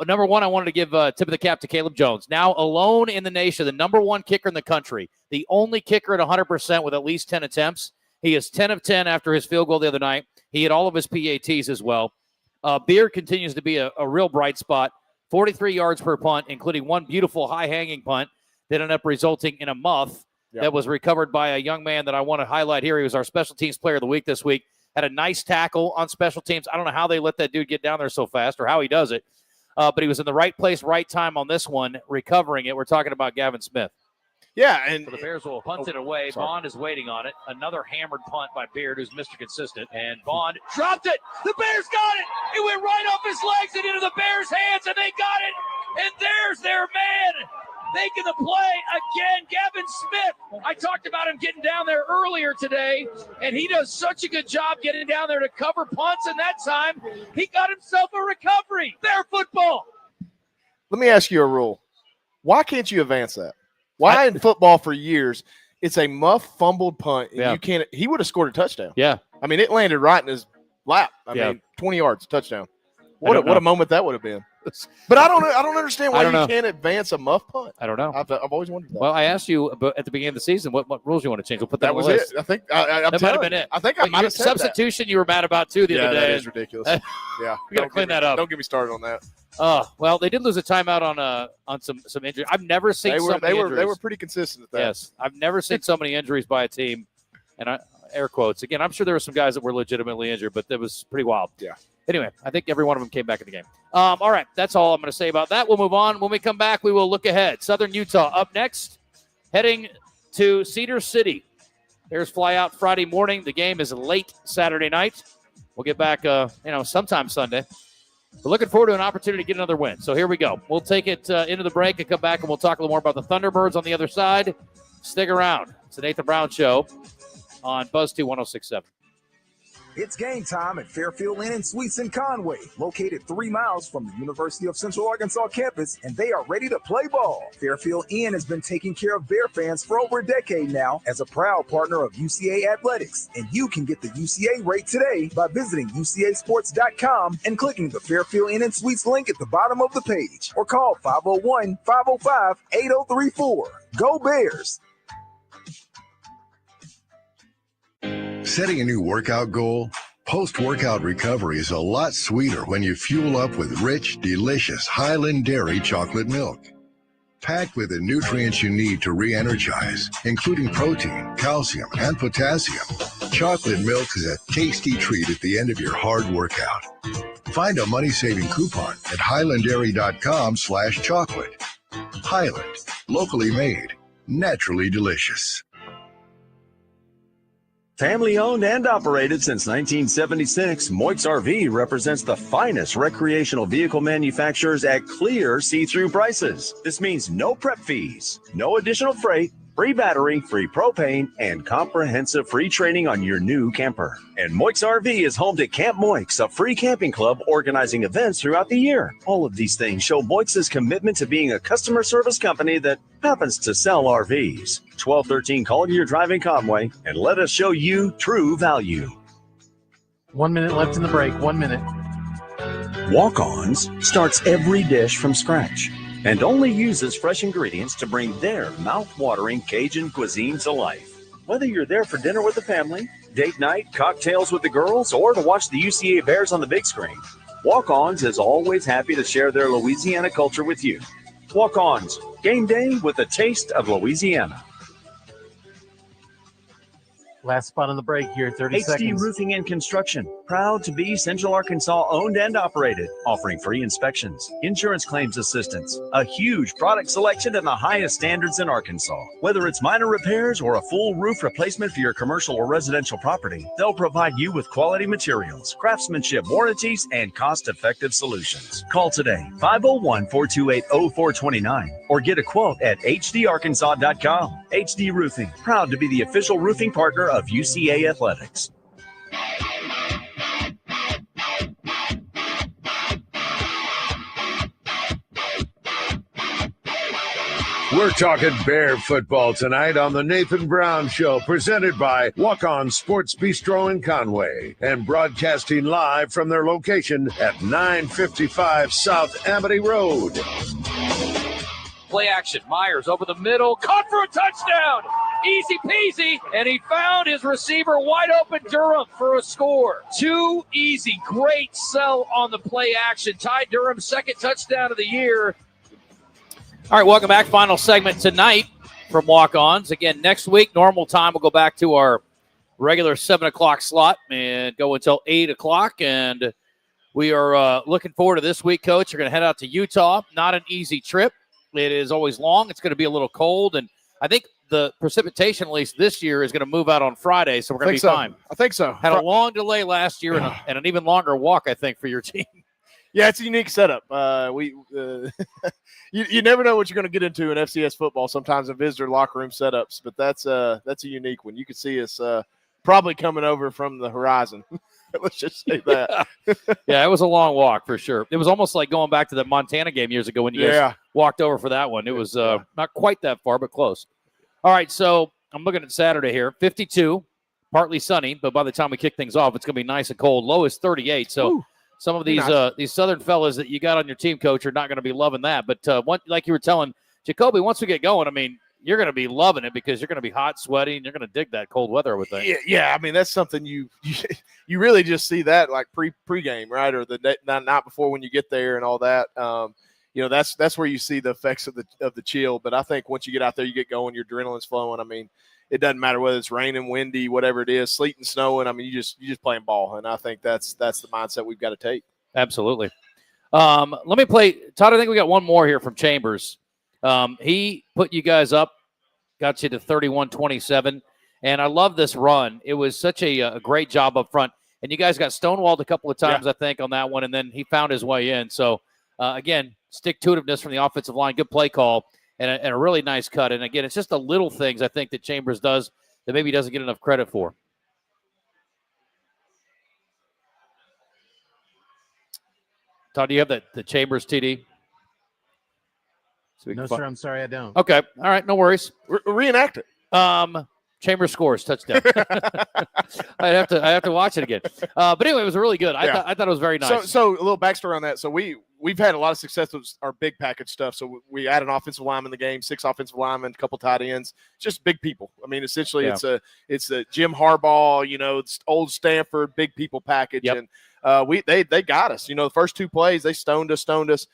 Speaker 1: Number one, I wanted to give tip of the cap to Caleb Jones. Now alone in the nation, the number 1 kicker in the country, the only kicker at 100% with at least 10 attempts. He is 10 of 10 after his field goal the other night. He had all of his PATs as well. Beard continues to be a real bright spot. 43 yards per punt, including 1 beautiful high-hanging punt that ended up resulting in a muff that was recovered by a young man that I want to highlight here. He was our special teams player of the week this week. Had a nice tackle on special teams. I don't know how they let that dude get down there so fast or how he does it, but he was in the right place, right time on this one, recovering it. We're talking about Gavin Smith.
Speaker 5: Yeah, and
Speaker 4: so the Bears will punt it away.
Speaker 5: Sorry.
Speaker 4: Bond is waiting on it. Another hammered punt by Beard, who's Mr. Consistent. And Bond dropped it. The Bears got it. It went right off his legs and into the Bears' hands, and they got it. And there's their man making the play again, Gavin Smith. I talked about him getting down there earlier today, and he does such a good job getting down there to cover punts, and that time he got himself a recovery. Bear football.
Speaker 5: Let me ask you a rule. Why can't you advance that? Why in football for years it's a muff fumbled punt and you can't? He would have scored a touchdown.
Speaker 1: Yeah,
Speaker 5: I mean it landed right in his lap. I mean 20 yards touchdown. What a moment that would have been. But I don't understand why you can't advance a muff punt.
Speaker 1: I don't know.
Speaker 5: I've always wondered that.
Speaker 1: Well, I asked you at the beginning of the season what rules you want to change. We'll put that
Speaker 5: That
Speaker 1: on
Speaker 5: was
Speaker 1: the list.
Speaker 5: it. I think
Speaker 1: that might have been it.
Speaker 5: I think I might have said
Speaker 1: substitution you were mad about too the other day.
Speaker 5: That is ridiculous. Yeah,
Speaker 1: we got to clean that up.
Speaker 5: Don't get me started on that.
Speaker 1: Well, they did lose a timeout on some injuries. I've never seen so many injuries.
Speaker 5: They were pretty consistent at that.
Speaker 1: Yes, I've never seen so many injuries by a team. And air quotes again. I'm sure there were some guys that were legitimately injured, but that was pretty wild.
Speaker 5: Yeah.
Speaker 1: Anyway, I think every one of them came back in the game. All right, that's all I'm going to say about that. We'll move on. When we come back, we will look ahead. Southern Utah up next, heading to Cedar City. Bears fly out Friday morning. The game is late Saturday night. We'll get back, sometime Sunday. We're looking forward to an opportunity to get another win. So here we go. We'll take it into the break and come back, and we'll talk a little more about the Thunderbirds on the other side. Stick around. It's the Nathan Brown Show on Buzz 2 106.7.
Speaker 6: It's game time at Fairfield Inn and Suites in Conway, located 3 miles from the University of Central Arkansas campus, and they are ready to play ball. Fairfield Inn has been taking care of Bear fans for over a decade now as a proud partner of UCA Athletics, and you can get the UCA rate today by visiting UCAsports.com and clicking the Fairfield Inn and Suites link at the bottom of the page, or call 501-505-8034. Go Bears!
Speaker 7: Setting a new workout goal? Post-workout recovery is a lot sweeter when you fuel up with rich, delicious Highland Dairy chocolate milk. Packed with the nutrients you need to re-energize, including protein, calcium, and potassium, chocolate milk is a tasty treat at the end of your hard workout. Find a money-saving coupon at highlanddairy.com/chocolate. Highland, locally made, naturally delicious.
Speaker 9: Family owned and operated since 1976, Moix RV represents the finest recreational vehicle manufacturers at clear see-through prices. This means no prep fees, no additional freight, free battery, free propane, and comprehensive free training on your new camper. And Moix RV is home to Camp Moix, a free camping club organizing events throughout the year. All of these things show Moix's commitment to being a customer service company that happens to sell RVs. 1213 Collier Drive in Conway, and let us show you true value.
Speaker 8: 1 minute left in the break. 1 minute.
Speaker 9: Walk-Ons starts every dish from scratch and only uses fresh ingredients to bring their mouth-watering Cajun cuisine to life. Whether you're there for dinner with the family, date night, cocktails with the girls, or to watch the UCA Bears on the big screen, Walk-Ons is always happy to share their Louisiana culture with you. Walk-Ons, game day with a taste of Louisiana.
Speaker 8: Last spot on the break here, 30
Speaker 9: HD
Speaker 8: seconds.
Speaker 9: Roofing and Construction, proud to be Central Arkansas owned and operated, offering free inspections, insurance claims assistance, a huge product selection and the highest standards in Arkansas. Whether it's minor repairs or a full roof replacement for your commercial or residential property, they'll provide you with quality materials, craftsmanship, warranties, and cost-effective solutions. Call today, 501-428-0429, or get a quote at hdarkansas.com. HD Roofing, proud to be the official roofing partner of UCA Athletics.
Speaker 11: We're talking Bear football tonight on the Nathan Brown Show, presented by Walk-On Sports Bistreaux in Conway, and broadcasting live from their location at 955 South Amity Road.
Speaker 4: Play action. Myers over the middle. Caught for a touchdown. Easy peasy. And he found his receiver wide open, Durham, for a score. Too easy. Great sell on the play action. Ty Durham's second touchdown of the year.
Speaker 1: All right, welcome back. Final segment tonight from Walk-Ons. Again, next week, normal time, we'll go back to our regular 7 o'clock slot and go until 8 o'clock. And we are looking forward to this week, Coach. You're going to head out to Utah. Not an easy trip. It is always long. It's going to be a little cold. And I think the precipitation, at least this year, is going to move out on Friday, so we're going to be fine.
Speaker 5: I think so.
Speaker 1: Had a long delay last year and an even longer walk, I think, for your team.
Speaker 5: Yeah, it's a unique setup. You never know what you're going to get into in FCS football sometimes in visitor locker room setups, but that's a unique one. You can see us probably coming over from the horizon. Let's just say that.
Speaker 1: Yeah, it was a long walk for sure. It was almost like going back to the Montana game years ago when you guys walked over for that one. It was not quite that far, but close. All right, so I'm looking at Saturday here. 52, partly sunny, but by the time we kick things off, it's going to be nice and cold. Low is 38, so some of these southern fellas that you got on your team, Coach, are not going to be loving that. But like you were telling Jacoby, once we get going, I mean, you're going to be loving it because you're going to be hot, sweaty, and you're going to dig that cold weather, I would think.
Speaker 5: Yeah. I mean, that's something you really just see that like pregame, right, or the night before when you get there and all that. That's where you see the effects of the chill. But I think once you get out there, you get going, your adrenaline's flowing. I mean, it doesn't matter whether it's raining, windy, whatever it is, sleet and snowing. I mean, you just playing ball, and I think that's the mindset we've got to take.
Speaker 1: Absolutely. Let me play Todd. I think we got one more here from Chambers. He put you guys up, got you to 31-27, and I love this run. It was such a great job up front, and you guys got stonewalled a couple of times, I think, on that one, and then he found his way in. So, again, stick-to-itiveness from the offensive line, good play call, and a really nice cut. And, again, it's just the little things I think that Chambers does that maybe he doesn't get enough credit for. Todd, do you have the Chambers TD?
Speaker 8: No, sir. I'm sorry, I don't.
Speaker 1: Okay. All right. No worries.
Speaker 5: Reenact it.
Speaker 1: Chambers scores touchdown. I have to watch it again. But anyway, it was really good. I thought it was very nice.
Speaker 5: So a little backstory on that. So we we've had a lot of success with our big package stuff. So we add an offensive lineman in the game, 6 offensive linemen, a couple tight ends, just big people. I mean, essentially it's a Jim Harbaugh, it's old Stanford big people package.
Speaker 1: Yep.
Speaker 5: And they got us. The first 2 plays, they stoned us.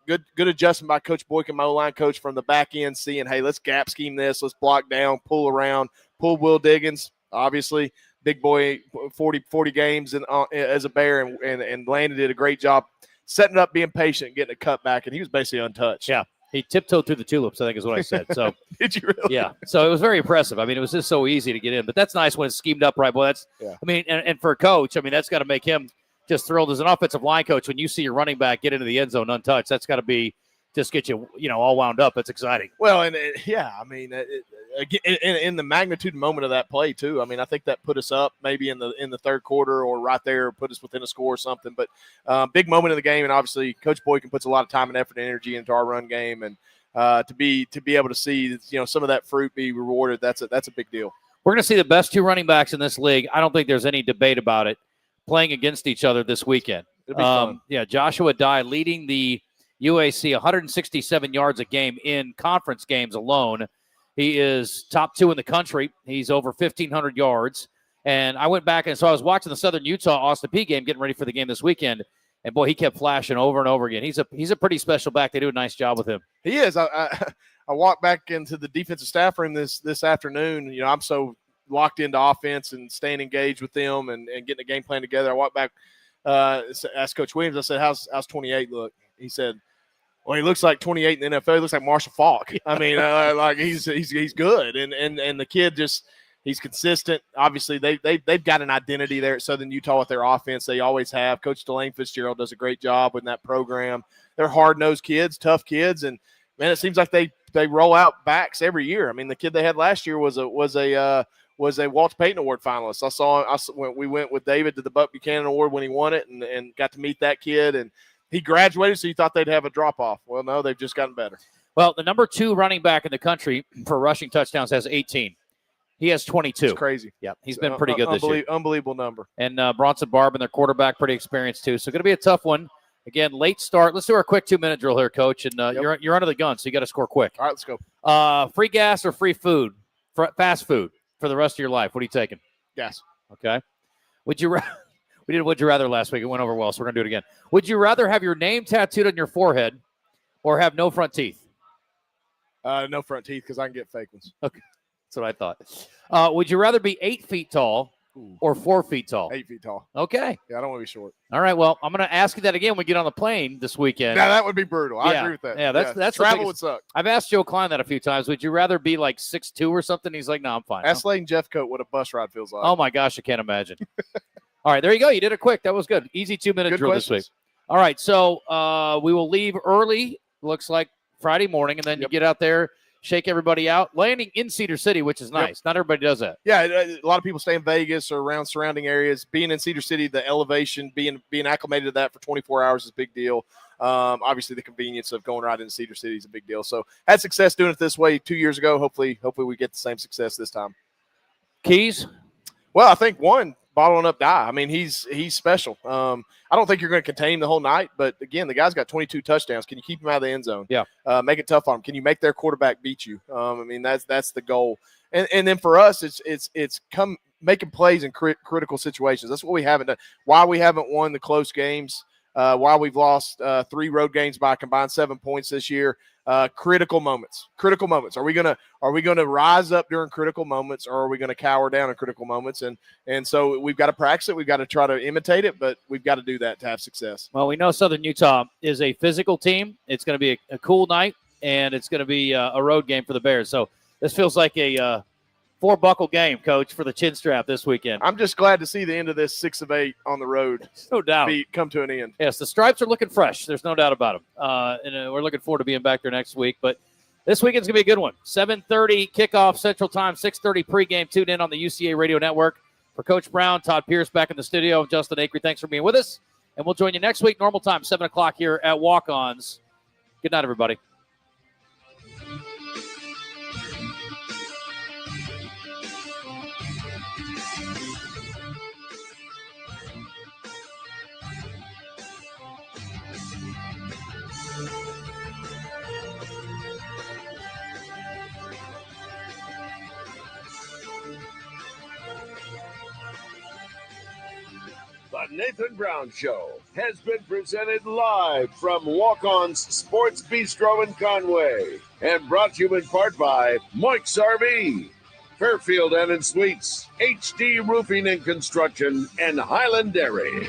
Speaker 5: Good adjustment by Coach Boykin, my O-line coach, from the back end, seeing, hey, let's gap scheme this, let's block down, pull around, pull Will Diggins, obviously big boy, 40 games as a Bear, and Landon did a great job setting up, being patient, getting a cut back, and he was basically untouched.
Speaker 1: Yeah, he tiptoed through the tulips, I think is what I said. So
Speaker 5: did you really?
Speaker 1: Yeah. So it was very impressive. I mean, it was just so easy to get in, but that's nice when it's schemed up right. Boy, I mean, and for a coach, I mean, that's got to make him just thrilled as an offensive line coach when you see your running back get into the end zone untouched. That's got to be just get you, all wound up. It's exciting.
Speaker 5: Well, and I mean, in the magnitude moment of that play too. I mean, I think that put us up maybe in the third quarter or right there, put us within a score or something. But big moment in the game, and obviously Coach Boykin puts a lot of time and effort and energy into our run game, and to be able to see some of that fruit be rewarded, that's a big deal.
Speaker 1: We're going to see the best 2 running backs in this league. I don't think there's any debate about it, playing against each other this weekend.
Speaker 5: It'll be fun.
Speaker 1: Yeah, Joshua Dye leading the UAC 167 yards a game in conference games alone. He is top 2 in the country. He's over 1,500 yards. And I went back, and so I was watching the Southern Utah Austin Peay game, getting ready for the game this weekend. And boy, he kept flashing over and over again. He's a pretty special back. They do a nice job with him.
Speaker 5: He is. I walked back into the defensive staff room this afternoon. I'm so locked into offense and staying engaged with them and getting a game plan together. I walked back, asked Coach Williams. I said, "How's 28 look?" He said, "Well, he looks like 28 in the NFL. He looks like Marshall Faulk." I mean, like he's good, and the kid he's consistent. Obviously, they've got an identity there at Southern Utah with their offense. They always have. Coach Delane Fitzgerald does a great job with that program. They're hard-nosed kids, tough kids, and man, it seems like they roll out backs every year. I mean, the kid they had last year was a Walter Payton Award finalist. I saw when we went with David to the Buck Buchanan Award when he won it, and got to meet that kid, and he graduated, so you thought they'd have a drop-off. Well, no, they've just gotten better.
Speaker 1: Well, the number 2 running back in the country for rushing touchdowns has 18. He has 22.
Speaker 5: It's crazy.
Speaker 1: Yeah, he's been pretty good this year.
Speaker 5: Unbelievable number.
Speaker 1: And Bronson Barb, their quarterback, pretty experienced too. So going to be a tough one. Again, late start. Let's do our quick 2-minute drill here, Coach. And you're under the gun, so you got to score quick.
Speaker 5: All right, let's go.
Speaker 1: Free gas or free food, fast food for the rest of your life? What are you taking?
Speaker 5: Gas.
Speaker 1: Okay. We did Would You Rather last week. It went over well, so we're going to do it again. Would you rather have your name tattooed on your forehead or have no front teeth?
Speaker 5: No front teeth because I can get fake ones.
Speaker 1: Okay. That's what I thought. Would you rather be 8 feet tall or 4 feet tall?
Speaker 5: 8 feet tall.
Speaker 1: Okay.
Speaker 5: Yeah, I don't want to be short.
Speaker 1: All right. Well, I'm going to ask you that again when we get on the plane this weekend.
Speaker 5: Now, that would be brutal. I agree with that.
Speaker 1: Yeah, that's
Speaker 5: travel would suck.
Speaker 1: I've asked Joe Klein that a few times. Would you rather be like 6'2" or something? He's like, no, I'm fine.
Speaker 5: Ask Layton Jeffcoat what a bus ride feels like.
Speaker 1: Oh, my gosh. I can't imagine. All right. There you go. You did it quick. That was good. Easy 2-minute drill this week. All right. So we will leave early, looks like Friday morning, and then you get out there, shake everybody out, landing in Cedar City, which is nice. Not everybody does that.
Speaker 5: Yeah, a lot of people stay in Vegas or around surrounding areas. Being in Cedar City, the elevation, being acclimated to that for 24 hours is a big deal. Obviously, the convenience of going right into Cedar City is a big deal. So, had success doing it this way 2 years ago. Hopefully we get the same success this time.
Speaker 1: Keys?
Speaker 5: Well, I think bottling up Dye. I mean, he's special. I don't think you're going to contain him the whole night, but again, the guy's got 22 touchdowns. Can you keep him out of the end zone?
Speaker 1: Yeah.
Speaker 5: Make it tough on him. Can you make their quarterback beat you? I mean, that's the goal. And then for us, it's making plays in critical situations. That's what we haven't done. Why we haven't won the close games. Why we've lost 3 road games by a combined 7 points this year. Critical moments. Are we gonna rise up during critical moments, or are we gonna cower down in critical moments? And so we've got to practice it. We've got to try to imitate it, but we've got to do that to have success.
Speaker 1: Well, we know Southern Utah is a physical team. It's going to be a cool night, and it's going to be a road game for the Bears. So this feels like a 4-buckle game, Coach, for the chin strap this weekend.
Speaker 5: I'm just glad to see the end of this 6 of 8 on the road.
Speaker 1: No doubt.
Speaker 5: Come to an end.
Speaker 1: Yes, the stripes are looking fresh. There's no doubt about them. And we're looking forward to being back there next week. But this weekend's going to be a good one. 7:30 kickoff Central Time, 6:30 pregame. Tune in on the UCA Radio Network. For Coach Brown, Todd Pierce back in the studio. Justin Acree, thanks for being with us. And we'll join you next week, normal time, 7 o'clock here at Walk-Ons. Good night, everybody.
Speaker 3: Nathan Brown Show has been presented live from Walk-On's Sports Bistreaux in Conway and brought to you in part by Moix RV, Fairfield Inn & Suites, HD Roofing and Construction, and Highland Dairy.